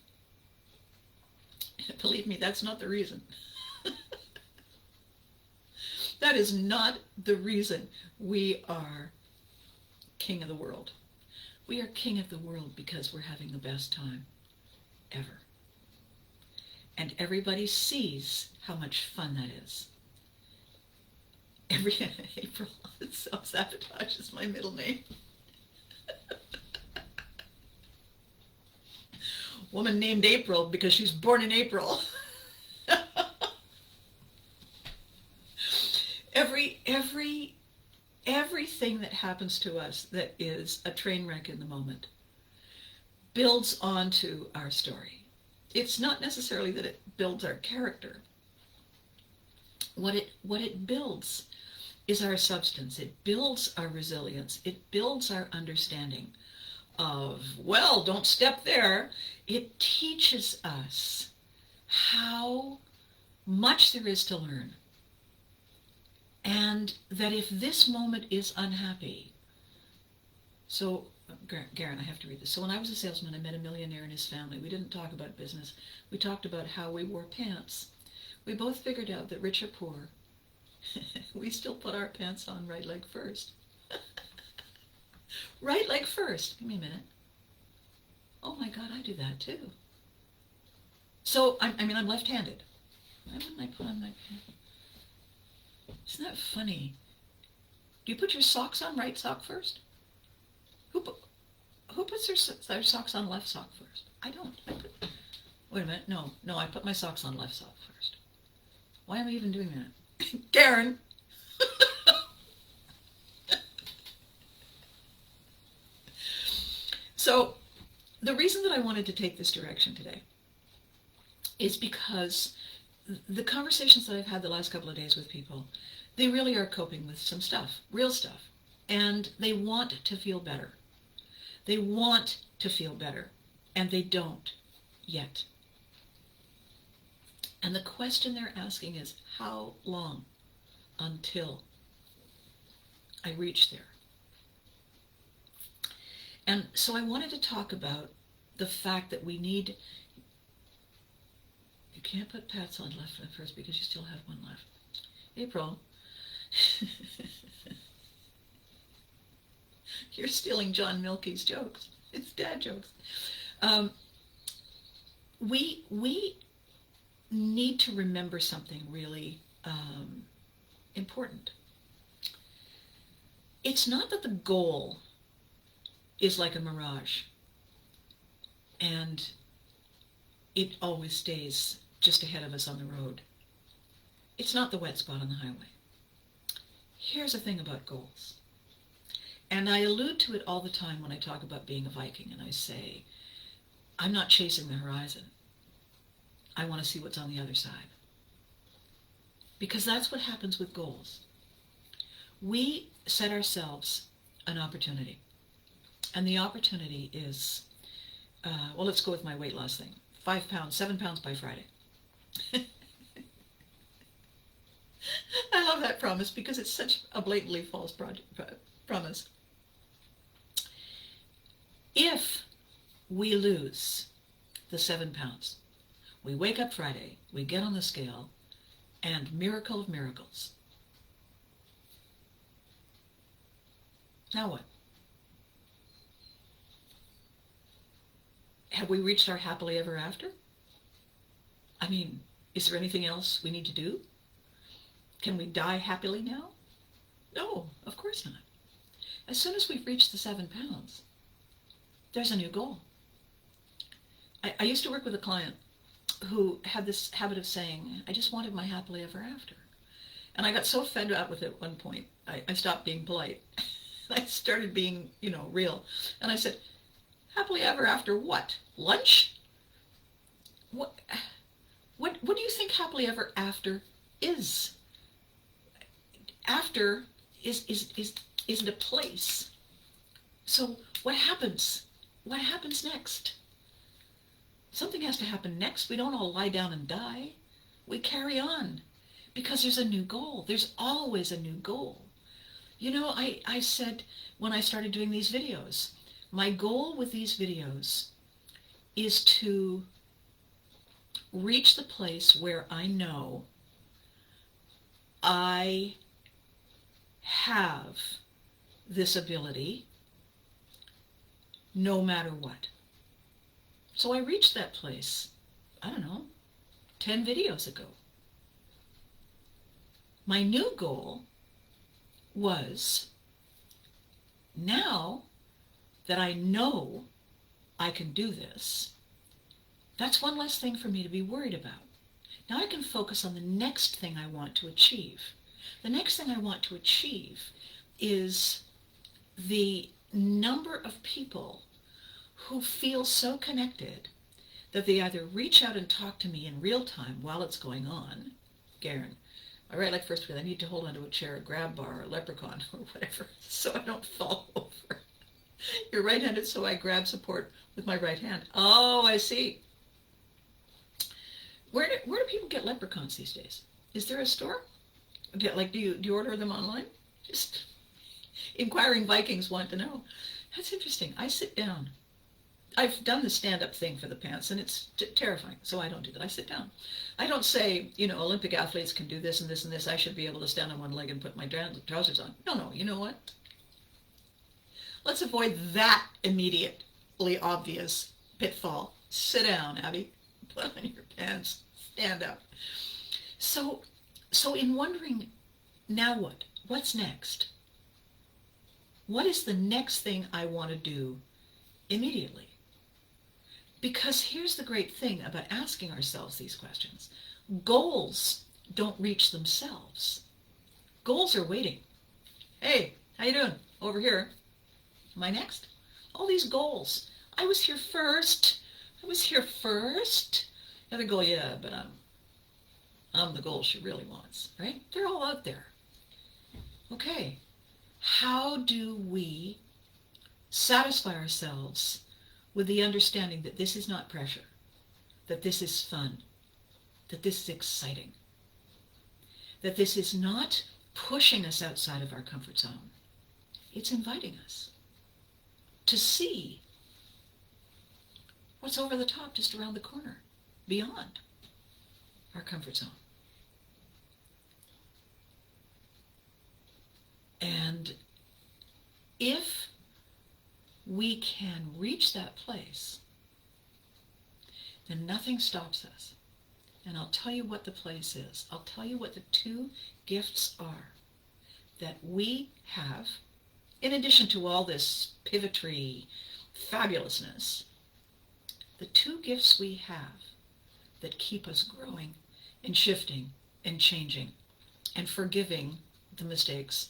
Believe me, that's not the reason. That is not the reason we are king of the world. We are king of the world because we're having the best time ever. And everybody sees how much fun that is. April, self-sabotage is my middle name. Woman named April because she's born in April. Everything that happens to us that is a train wreck in the moment builds onto our story. It's not necessarily that it builds our character. What it builds is our substance. It builds our resilience. It builds our understanding of, well, don't step there. It teaches us how much there is to learn. And that if this moment is unhappy, so, Garen, I have to read this. So when I was a salesman, I met a millionaire and his family. We didn't talk about business. We talked about how we wore pants. We both figured out that rich or poor, we still put our pants on right leg first. Right leg first. Give me a minute. Oh my God, I do that too. So, I'm left-handed. Why wouldn't I put on my pants? Isn't that funny? Do you put your socks on right sock first? Who puts their socks on left sock first? I don't. Wait a minute. No, I put my socks on left sock first. Why am I even doing that? Karen! So, the reason that I wanted to take this direction today is because the conversations that I've had the last couple of days with people, they really are coping with some stuff, real stuff, and they want to feel better. They want to feel better, and they don't yet. And the question they're asking is, how long until I reach there? And so I wanted to talk about the fact that we need, you can't put pats on left leg first because you still have one left. April, you're stealing John Milky's jokes. It's dad jokes. We need to remember something really important. It's not that the goal is like a mirage and it always stays just ahead of us on the road. It's not the wet spot on the highway. Here's the thing about goals. And I allude to it all the time when I talk about being a Viking, and I say, I'm not chasing the horizon. I want to see what's on the other side. Because that's what happens with goals. We set ourselves an opportunity. And the opportunity is, well, let's go with my weight loss thing. 5 pounds, 7 pounds by Friday. I love that promise because it's such a blatantly false promise. If we lose the 7 pounds, we wake up Friday, we get on the scale, and miracle of miracles. Now what? Have we reached our happily ever after? I mean, is there anything else we need to do? Can we die happily now? No, of course not. As soon as we've reached the 7 pounds, there's a new goal. I used to work with a client who had this habit of saying, I just wanted my happily ever after. And I got so fed up with it at one point, I stopped being polite. I started being, real. And I said, happily ever after what? Lunch? What? What do you think happily ever after is? After isn't a place. So what happens? What happens next? Something has to happen next. We don't all lie down and die. We carry on because there's a new goal. There's always a new goal. You know, I said when I started doing these videos, my goal with these videos is to reach the place where I know I have this ability no matter what. So I reached that place, I don't know, 10 videos ago. My new goal was, now that I know I can do this, that's one less thing for me to be worried about. Now I can focus on the next thing I want to achieve. The next thing I want to achieve is the number of people who feel so connected that they either reach out and talk to me in real time while it's going on. Garen, I write like first grade, I need to hold onto a chair, a grab bar, or a leprechaun, or whatever, so I don't fall over. You're right-handed, so I grab support with my right hand. Oh, I see. Where do people get leprechauns these days? Is there a store? Like, do you order them online? Just inquiring Vikings want to know. That's interesting. I sit down. I've done the stand-up thing for the pants, and it's terrifying, so I don't do that. I sit down. I don't say, you know, Olympic athletes can do this and this and this. I should be able to stand on one leg and put my trousers on. No, you know what? Let's avoid that immediately obvious pitfall. Sit down, Abby. Put on your pants. Stand up. So in wondering, now what? What's next? What is the next thing I want to do immediately? Because here's the great thing about asking ourselves these questions. Goals don't reach themselves. Goals are waiting. Hey, how you doing? Over here. Am I next? All these goals. I was here first. Another goal, yeah, but I'm the goal she really wants, right? They're all out there. Okay, how do we satisfy ourselves with the understanding that this is not pressure, that this is fun, that this is exciting, that this is not pushing us outside of our comfort zone. It's inviting us to see what's over the top, just around the corner, beyond our comfort zone. And if we can reach that place, then nothing stops us. And I'll tell you what the place is. I'll tell you what the two gifts are that we have, in addition to all this pivotry fabulousness. The two gifts we have that keep us growing and shifting and changing and forgiving the mistakes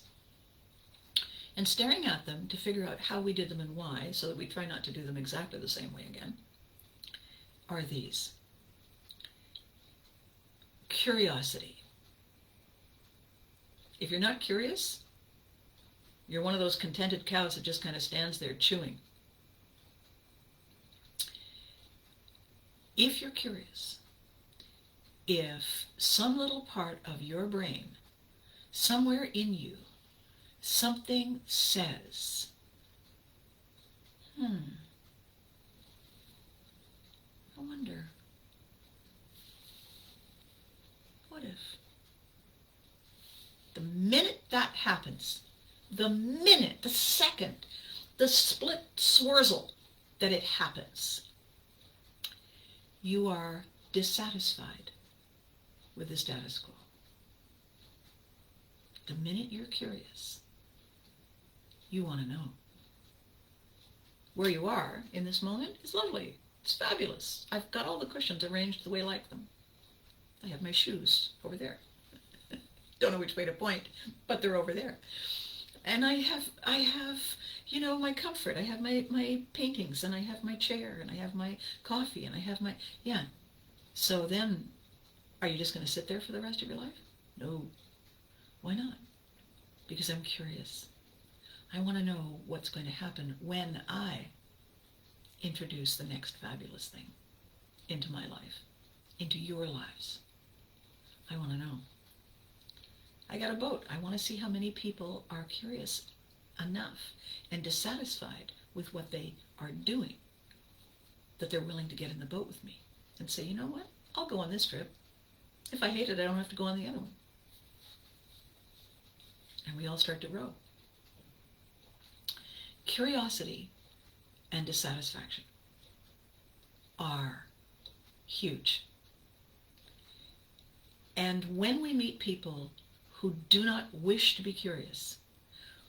and staring at them to figure out how we did them and why, so that we try not to do them exactly the same way again, are these. Curiosity. If you're not curious, you're one of those contented cows that just kind of stands there chewing. If you're curious, if some little part of your brain, somewhere in you, something says, I wonder, what if? The minute that happens, the minute, the second, the split swirl that it happens, you are dissatisfied with the status quo. The minute you're curious, you want to know. Where you are in this moment is lovely. It's fabulous. I've got all the cushions arranged the way I like them. I have my shoes over there. Don't know which way to point, but they're over there. And I have, you know, my comfort. I have my paintings, and I have my chair, and I have my coffee, and I have my, yeah. So then Are you just going to sit there for the rest of your life? No. Why not? Because I'm curious. I want to know what's going to happen when I introduce the next fabulous thing into my life, into your lives. I want to know. I got a boat. I want to see how many people are curious enough and dissatisfied with what they are doing that they're willing to get in the boat with me and say, you know what? I'll go on this trip. If I hate it, I don't have to go on the other one. And we all start to row. Curiosity and dissatisfaction are huge. And when we meet people who do not wish to be curious,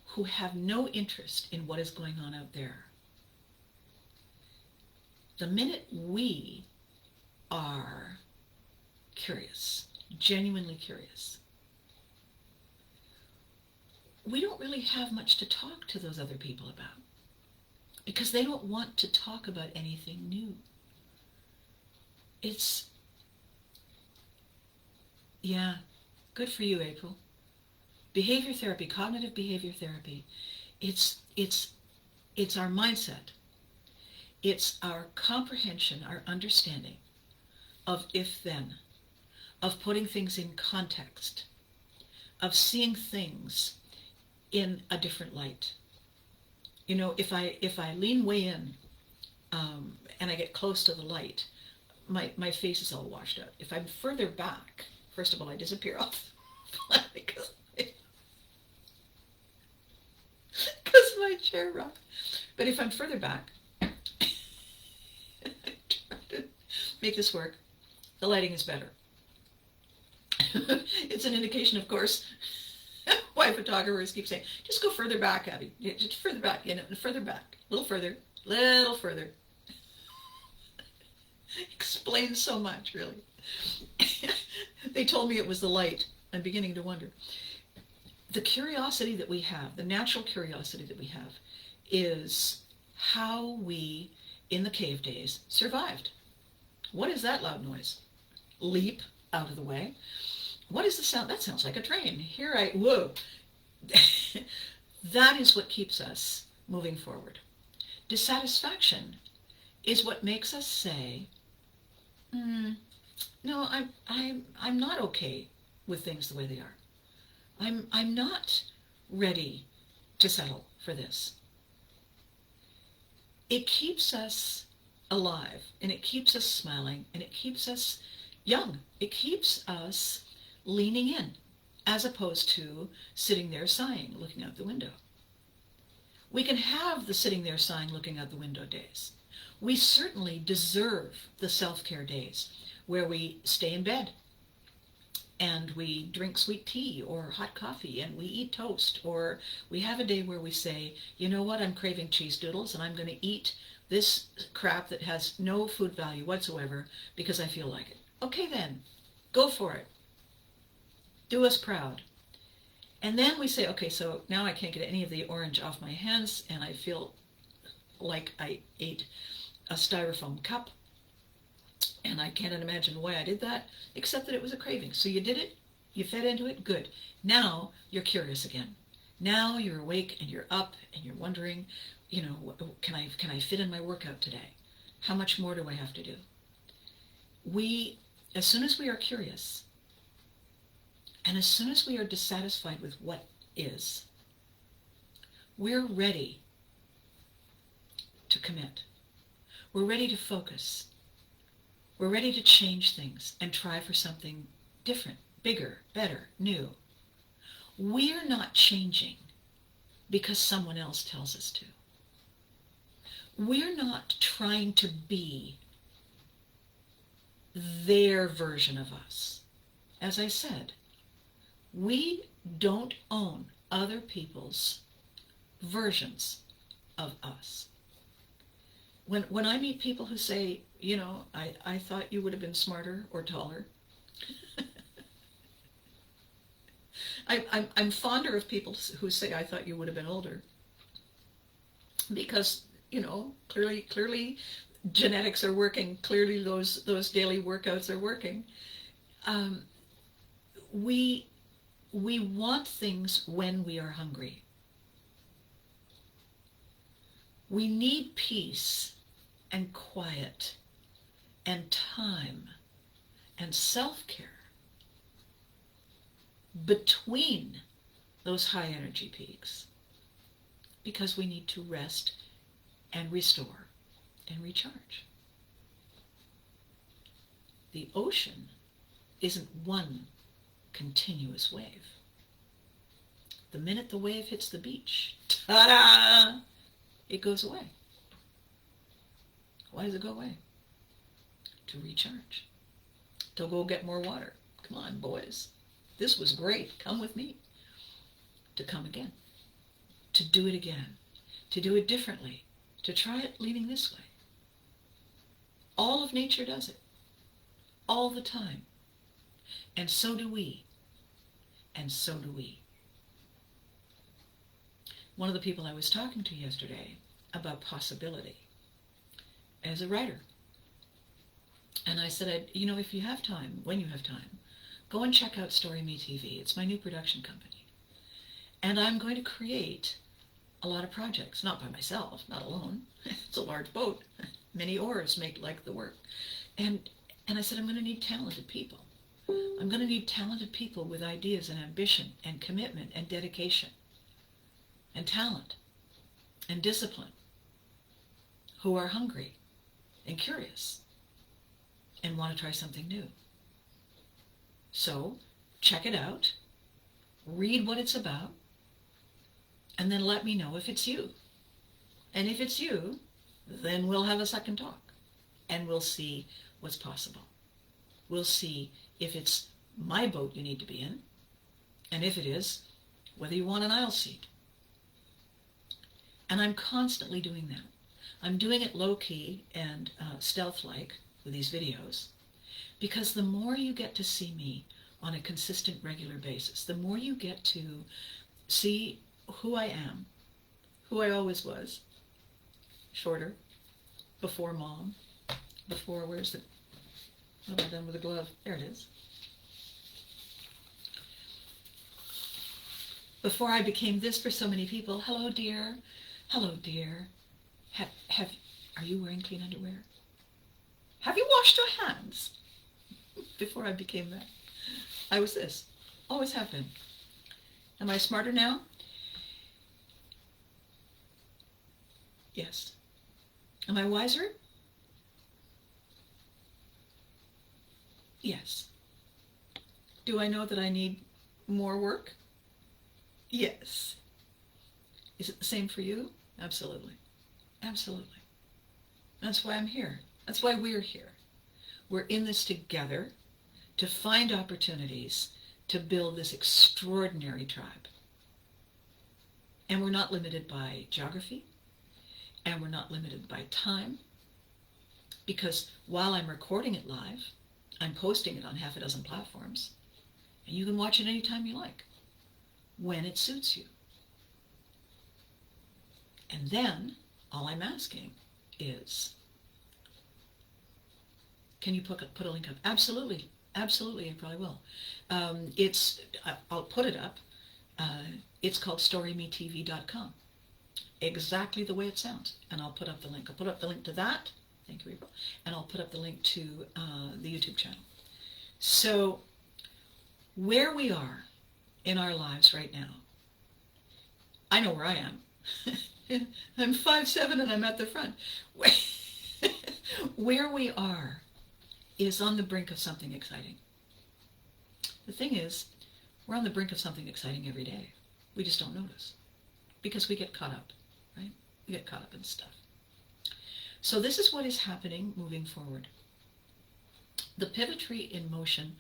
who have no interest in what is going on out there, the minute we are curious, genuinely curious, we don't really have much to talk to those other people about because they don't want to talk about anything new. Yeah, good for you, April. Behavior therapy, cognitive behavior therapy, it's our mindset. It's our comprehension, our understanding of if-then, of putting things in context, of seeing things in a different light. You know, if I lean way in and I get close to the light, my face is all washed out. If I'm further back, first of all, I disappear off because my chair rocked. But if I'm further back, I try to make this work, the lighting is better. It's an indication, of course, why photographers keep saying, just go further back, Abby. Just further back, further back, a little further, little further. Explains so much, really. They told me it was the light. I'm beginning to wonder. The curiosity that we have, the natural curiosity that we have, is how we, in the cave days, survived. What is that loud noise? Leap out of the way. What is the sound? That sounds like a train. Whoa. That is what keeps us moving forward. Dissatisfaction is what makes us say, no, I'm not okay with things the way they are. I'm not ready to settle for this. It keeps us alive, and it keeps us smiling, and it keeps us young. It keeps us leaning in, as opposed to sitting there sighing, looking out the window. We can have the sitting there sighing, looking out the window days. We certainly deserve the self-care days where we stay in bed and we drink sweet tea or hot coffee and we eat toast, or we have a day where we say, you know what, I'm craving cheese doodles and I'm going to eat this crap that has no food value whatsoever because I feel like it. Okay then, go for it. Do us proud. And then we say, okay, so now I can't get any of the orange off my hands and I feel like I ate a styrofoam cup. And I can't imagine why I did that, except that it was a craving. So you did it, you fed into it, good. Now you're curious again. Now you're awake and you're up and you're wondering, you know, can I fit in my workout today? How much more do I have to do? As soon as we are curious, and as soon as we are dissatisfied with what is, we're ready to commit. We're ready to focus. We're ready to change things and try for something different, bigger, better, new. We're not changing because someone else tells us to. We're not trying to be their version of us. As I said, we don't own other people's versions of us. When I meet people who say, you know, I thought you would have been smarter or taller. I'm fonder of people who say, I thought you would have been older. Because, you know, clearly genetics are working. Clearly those daily workouts are working. Um, we we want things when we are hungry. We need peace and quiet and time and self-care between those high energy peaks because we need to rest and restore and recharge. The ocean isn't one continuous wave. The minute the wave hits the beach, ta-da, it goes away. Why does it go away? To recharge. To go get more water. Come on, boys. This was great. Come with me. To come again. To do it again. To do it differently. To try it leaning this way. All of nature does it. All the time. And so do we. And so do we. One of the people I was talking to yesterday about possibility as a writer. And I said, if you have time, when you have time, go and check out Story Me TV. It's my new production company. And I'm going to create a lot of projects, not by myself, not alone. It's a large boat. Many oars make like the work. And I said, I'm going to need talented people. I'm going to need talented people with ideas and ambition and commitment and dedication and talent and discipline who are hungry and curious and want to try something new. So check it out, read what it's about, and then let me know if it's you. And if it's you, then we'll have a second talk and we'll see what's possible. We'll see if it's my boat you need to be in, and if it is, whether you want an aisle seat. And I'm constantly doing that. I'm doing it low-key and stealth-like with these videos, because the more you get to see me on a consistent, regular basis, the more you get to see who I am, who I always was, shorter, before mom, before, where's the, what have I done with the glove? There it is. Before I became this for so many people. Hello, dear. Hello, dear. Are you wearing clean underwear? Have you washed your hands? Before I became that, I was this. Always have been. Am I smarter now? Yes. Am I wiser? Yes. Do I know that I need more work? Yes. Is it the same for you? Absolutely. Absolutely. That's why I'm here. That's why we're here. We're in this together to find opportunities to build this extraordinary tribe. And we're not limited by geography, and we're not limited by time, because while I'm recording it live, I'm posting it on half a dozen platforms, and you can watch it anytime you like, when it suits you. And then, all I'm asking is, can you put a link up? Absolutely. Absolutely, I probably will. I'll put it up. It's called storymetv.com. Exactly the way it sounds. And I'll put up the link. I'll put up the link to that. Thank you, April. And I'll put up the link to the YouTube channel. So, where we are in our lives right now, I know where I am. I'm 5'7" and I'm at the front. Where we are is on the brink of something exciting. The thing is, we're on the brink of something exciting every day. We just don't notice because we get caught up, right? We get caught up in stuff. So this is what is happening moving forward. The Pivotry in Motion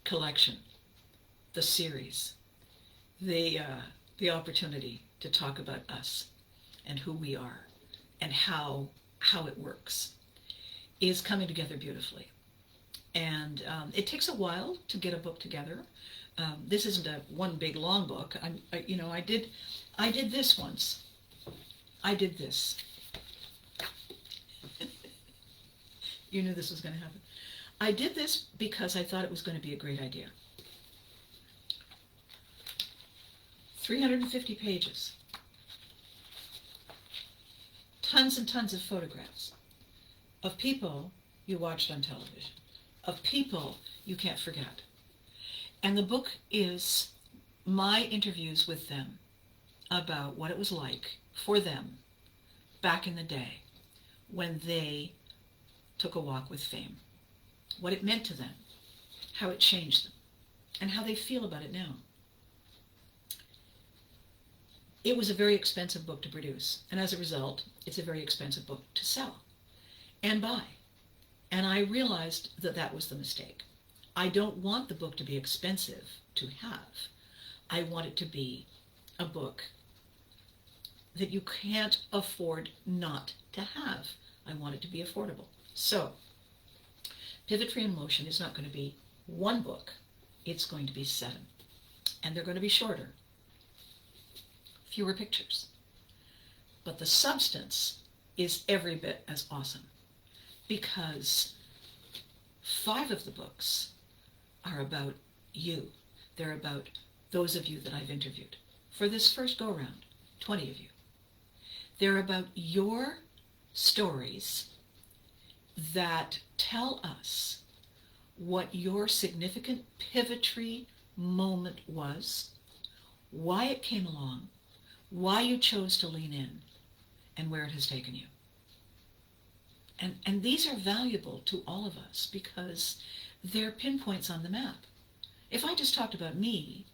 collection, the series, the opportunity to talk about us and who we are and how it works is coming together beautifully. And it takes a while to get a book together. This isn't a one big long book. I did this once. I did this. You knew this was going to happen. I did this because I thought it was going to be a great idea. 350 pages. Tons and tons of photographs of people you watched on television, of people you can't forget. And the book is my interviews with them about what it was like for them back in the day when they took a walk with fame, what it meant to them, how it changed them, and how they feel about it now. It was a very expensive book to produce, and as a result, it's a very expensive book to sell and buy. And I realized that that was the mistake. I don't want the book to be expensive to have. I want it to be a book that you can't afford not to have. I want it to be affordable. So, Pivot Free in Motion is not going to be one book. It's going to be 7. And they're going to be shorter. Fewer pictures. But the substance is every bit as awesome, because 5 of the books are about you. They're about those of you that I've interviewed. For this first go-round, 20 of you. They're about your stories that tell us what your significant pivotry moment was, why it came along, why you chose to lean in, and where it has taken you. And these are valuable to all of us because they're pinpoints on the map. If I just talked about me,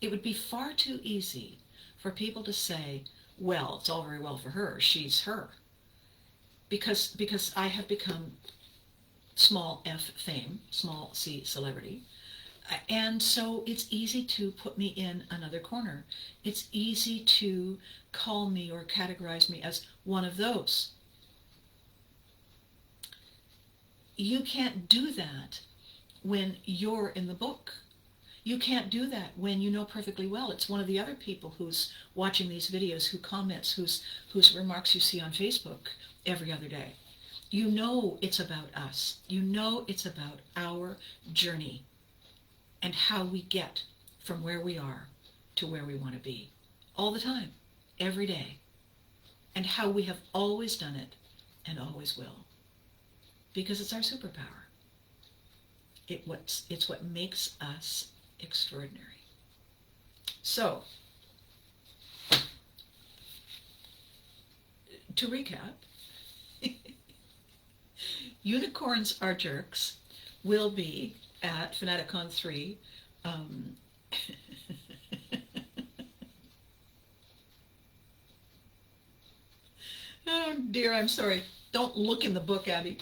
it would be far too easy for people to say, well, it's all very well for her, she's her. Because I have become small f fame, small c celebrity, and so it's easy to put me in another corner. It's easy to call me or categorize me as one of those. You can't do that when you're in the book. You can't do that when you know perfectly well it's one of the other people who's watching these videos, who comments, whose remarks you see on Facebook every other day. You know it's about us. You know it's about our journey and how we get from where we are to where we want to be. All the time, every day. And how we have always done it and always will. Because it's our superpower. It's what makes us extraordinary. So, to recap, Unicorns Are Jerks will be at Fanaticon 3. Oh dear, I'm sorry. Don't look in the book, Abby.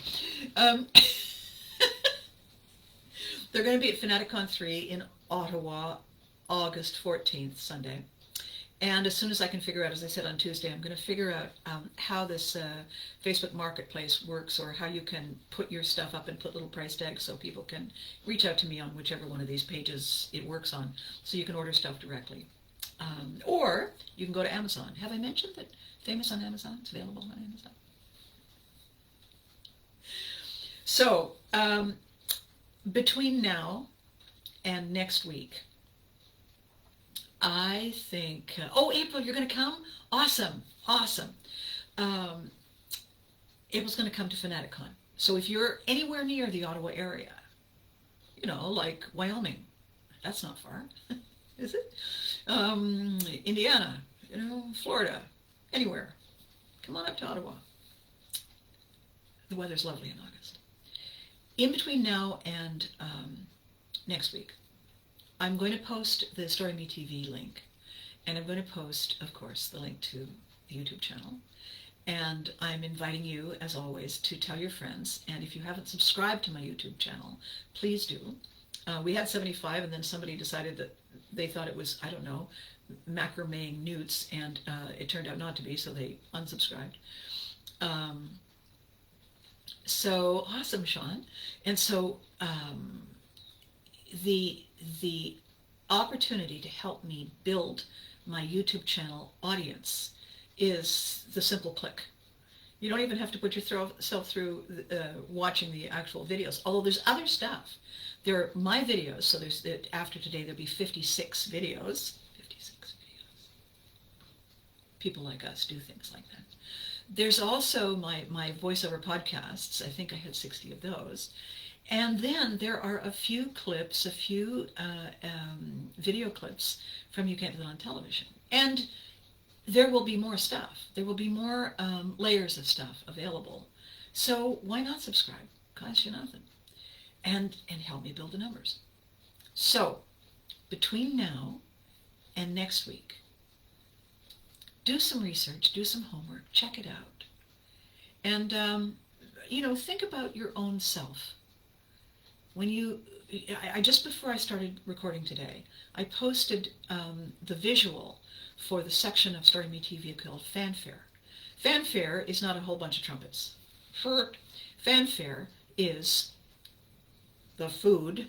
They're going to be at Fanaticon 3 in Ottawa, August 14th, Sunday. And as soon as I can figure out, as I said on Tuesday, I'm going to figure out how this Facebook Marketplace works, or how you can put your stuff up and put little price tags so people can reach out to me on whichever one of these pages it works on, so you can order stuff directly. Or you can go to Amazon. Have I mentioned that Famous on Amazon? It's available on Amazon. So, between now and next week, I think, oh, April, you're going to come? Awesome, awesome. April's going to come to Fanaticon. So if you're anywhere near the Ottawa area, you know, like Wyoming, that's not far, is it? Indiana, you know, Florida, anywhere, come on up to Ottawa. The weather's lovely in August. In between now and next week, I'm going to post the Story Me TV link, and I'm going to post, of course, the link to the YouTube channel. And I'm inviting you, as always, to tell your friends. And if you haven't subscribed to my YouTube channel, please do. We had 75, and then somebody decided that they thought it was, I don't know, macrameing newts, and it turned out not to be, so they unsubscribed. So awesome, Sean. And so the opportunity to help me build my YouTube channel audience is the simple click. You don't even have to put yourself through watching the actual videos, although there's other stuff. There are my videos, so there's after today there'll be 56 videos. 56 videos. People like us do things like that. There's also my voiceover podcasts. I think I had 60 of those. And then there are a few clips, a few video clips from You Can't Do That on Television. And there will be more stuff. There will be more layers of stuff available. So why not subscribe? Costs you nothing. And help me build the numbers. So between now and next week, do some research, do some homework, check it out. And, think about your own self. When I just before I started recording today, I posted the visual for the section of Story Me TV called Fanfare. Fanfare is not a whole bunch of trumpets. Fanfare is the food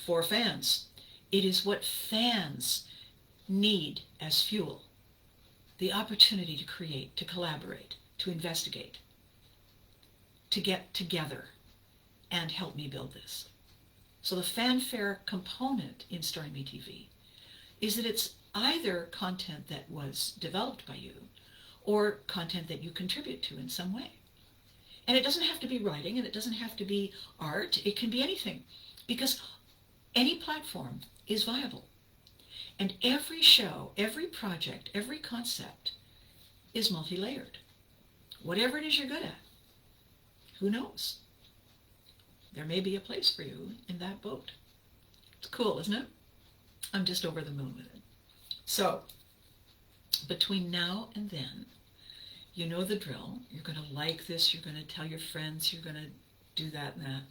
for fans. It is what fans need as fuel. The opportunity to create, to collaborate, to investigate, to get together and help me build this. So the fanfare component in Story Me TV is that it's either content that was developed by you or content that you contribute to in some way. And it doesn't have to be writing, and it doesn't have to be art. It can be anything, because any platform is viable. And every show, every project, every concept is multi-layered. Whatever it is you're good at, who knows? There may be a place for you in that boat. It's cool, isn't it? I'm just over the moon with it. So, between now and then, you know the drill. You're going to like this, you're going to tell your friends, you're going to do that and that.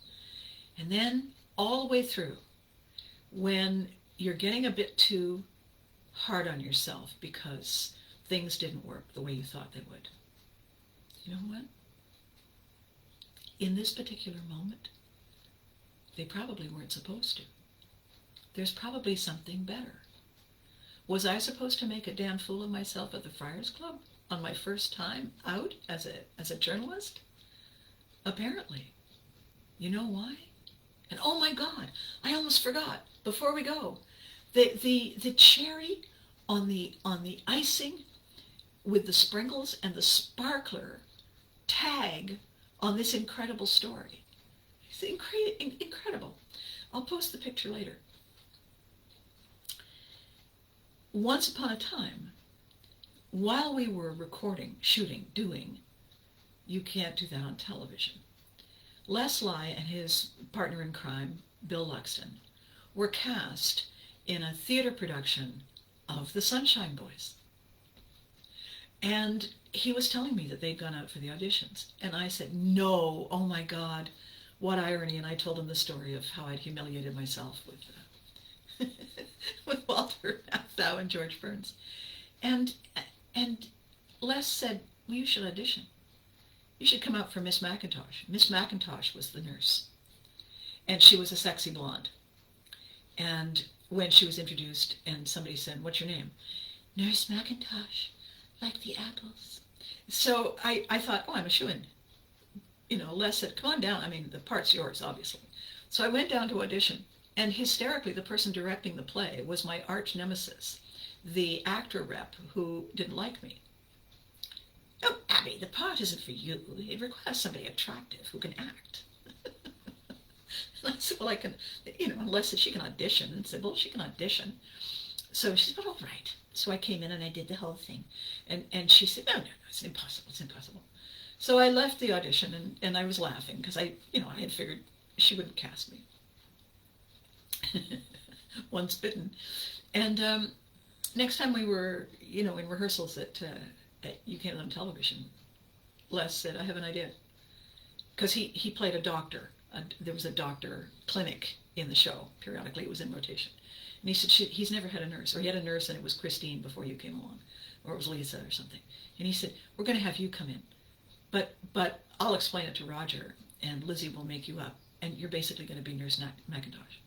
And then, all the way through, when you're getting a bit too hard on yourself because things didn't work the way you thought they would, you know what? In this particular moment, they probably weren't supposed to. There's probably something better. Was I supposed to make a damn fool of myself at the Friars Club on my first time out as a journalist? Apparently. You know why? And oh my God, I almost forgot. Before we go, the cherry on the icing with the sprinkles and the sparkler tag on this incredible story. It's incredible. I'll post the picture later. Once upon a time, while we were recording, shooting, doing You Can't Do That on Television, Les Lai and his partner in crime, Bill Luxton, were cast in a theater production of The Sunshine Boys. And he was telling me that they'd gone out for the auditions. And I said, no, oh my God, what irony. And I told him the story of how I'd humiliated myself with with Walter Matthau and George Burns. And Les said, well, you should audition. You should come out for Miss McIntosh. Miss McIntosh was the nurse. And she was a sexy blonde. And when she was introduced and somebody said, what's your name? Nurse McIntosh, like the apples. So I thought, oh, I'm a shoo-in. Les said, come on down. I mean, the part's yours, obviously. So I went down to audition. And hysterically, the person directing the play was my arch nemesis, the actor rep who didn't like me. Oh, Abby, the part isn't for you. It requires somebody attractive who can act. And I said, well, I can, unless she can audition. And said, well, she can audition. So she said, well, all right. So I came in and I did the whole thing. And she said, no, it's impossible. It's impossible. So I left the audition and I was laughing because I had figured she wouldn't cast me. Once bitten. And next time we were, in rehearsals at You Can't Live on Television, Les said, I have an idea. Because he played a doctor. There was a doctor clinic in the show. Periodically, it was in rotation. And he said, he's never had a nurse. Or he had a nurse and it was Christine before you came along. Or it was Lisa or something. And he said, we're going to have you come in. But I'll explain it to Roger and Lizzie will make you up. And you're basically going to be Nurse McIntosh.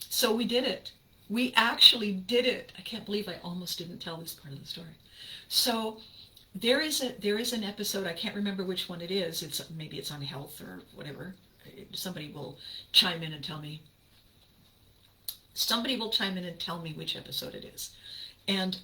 So we did it. We actually did it. I can't believe I almost didn't tell this part of the story. So there is an episode, I can't remember which one it is. Maybe it's on health or whatever. Somebody will chime in and tell me. Somebody will chime in and tell me which episode it is. And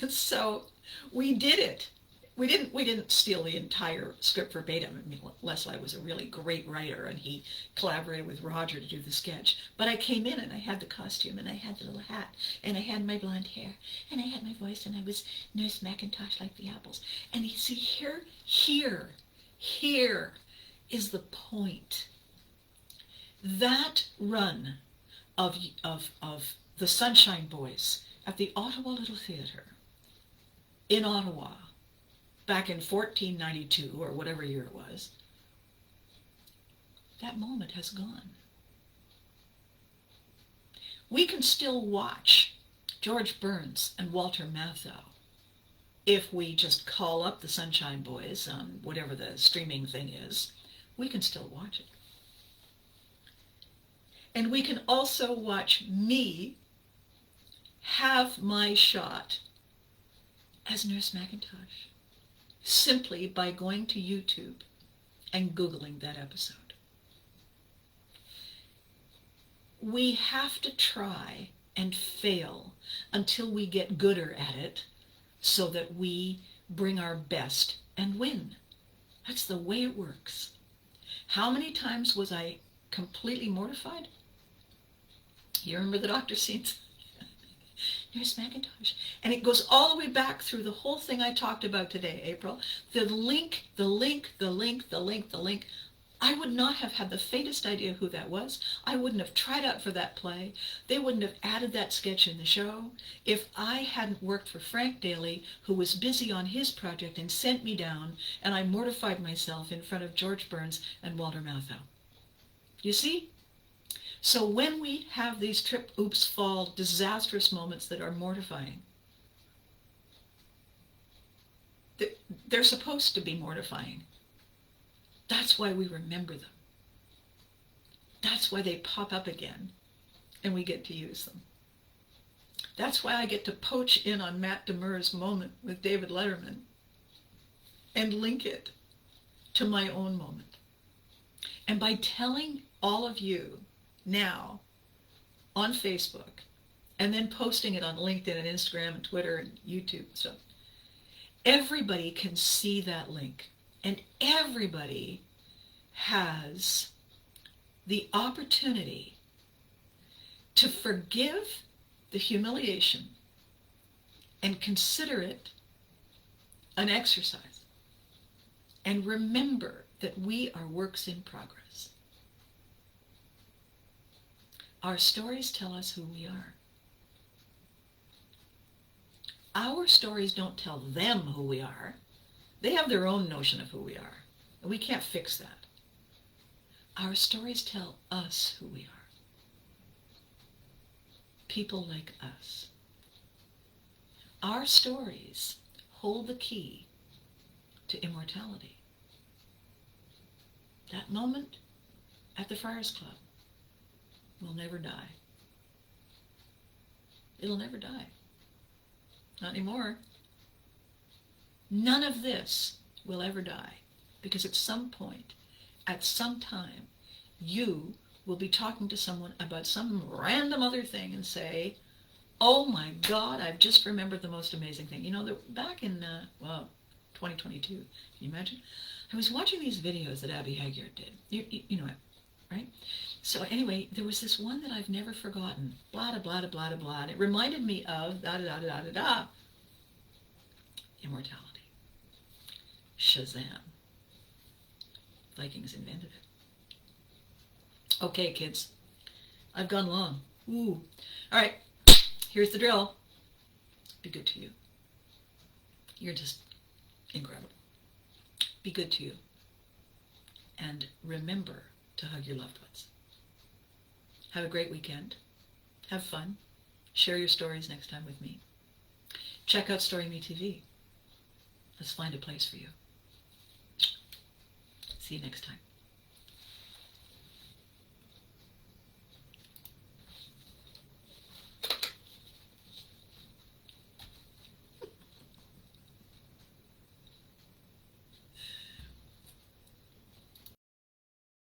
and so we did it. We didn't steal the entire script verbatim. I mean, Leslie was a really great writer, and he collaborated with Roger to do the sketch. But I came in, and I had the costume, and I had the little hat, and I had my blonde hair, and I had my voice, and I was Nurse Mackintosh like the apples. And you see, here is the point. That run of the Sunshine Boys at the Ottawa Little Theatre in Ottawa, back in 1492 or whatever year it was, that moment has gone. We can still watch George Burns and Walter Matthau if we just call up the Sunshine Boys on whatever the streaming thing is. We can still watch it. And we can also watch me have my shot as Nurse Mackintosh, simply by going to YouTube and Googling that episode. We have to try and fail until we get gooder at it so that we bring our best and win. That's the way it works. How many times was I completely mortified? You remember the doctor scenes? Nurse Mackintosh. And it goes all the way back through the whole thing I talked about today, April. The link. I would not have had the faintest idea who that was. I wouldn't have tried out for that play. They wouldn't have added that sketch in the show if I hadn't worked for Frank Daly, who was busy on his project and sent me down, and I mortified myself in front of George Burns and Walter Matthau. You see? So when we have these trip, oops, fall, disastrous moments that are mortifying, they're supposed to be mortifying. That's why we remember them. That's why they pop up again, and we get to use them. That's why I get to poach in on Matt Demur's moment with David Letterman and link it to my own moment. And by telling all of you now on Facebook and then posting it on LinkedIn and Instagram and Twitter and YouTube and stuff, everybody can see that link, and everybody has the opportunity to forgive the humiliation and consider it an exercise, and remember that we are works in progress. Our stories tell us who we are. Our stories don't tell them who we are. They have their own notion of who we are, and we can't fix that. Our stories tell us who we are. People like us. Our stories hold the key to immortality. That moment at the Friars Club will never die. It'll never die. Not anymore. None of this will ever die, because at some point, at some time, you will be talking to someone about some random other thing and say, oh my God, I've just remembered the most amazing thing. You know, back in, 2022, can you imagine? I was watching these videos that Abby Haggard did. You know it, right? So anyway, there was this one that I've never forgotten. Blah, da, blah, da, blah, da, blah. And it reminded me of da, da, da, da, da, da. Immortality. Shazam. Vikings invented it. Okay, kids. I've gone long. Ooh. All right. Here's the drill. Be good to you. You're just incredible. Be good to you. And remember to hug your loved ones. Have a great weekend. Have fun. Share your stories next time with me. Check out Story Me TV. Let's find a place for you. See you next time.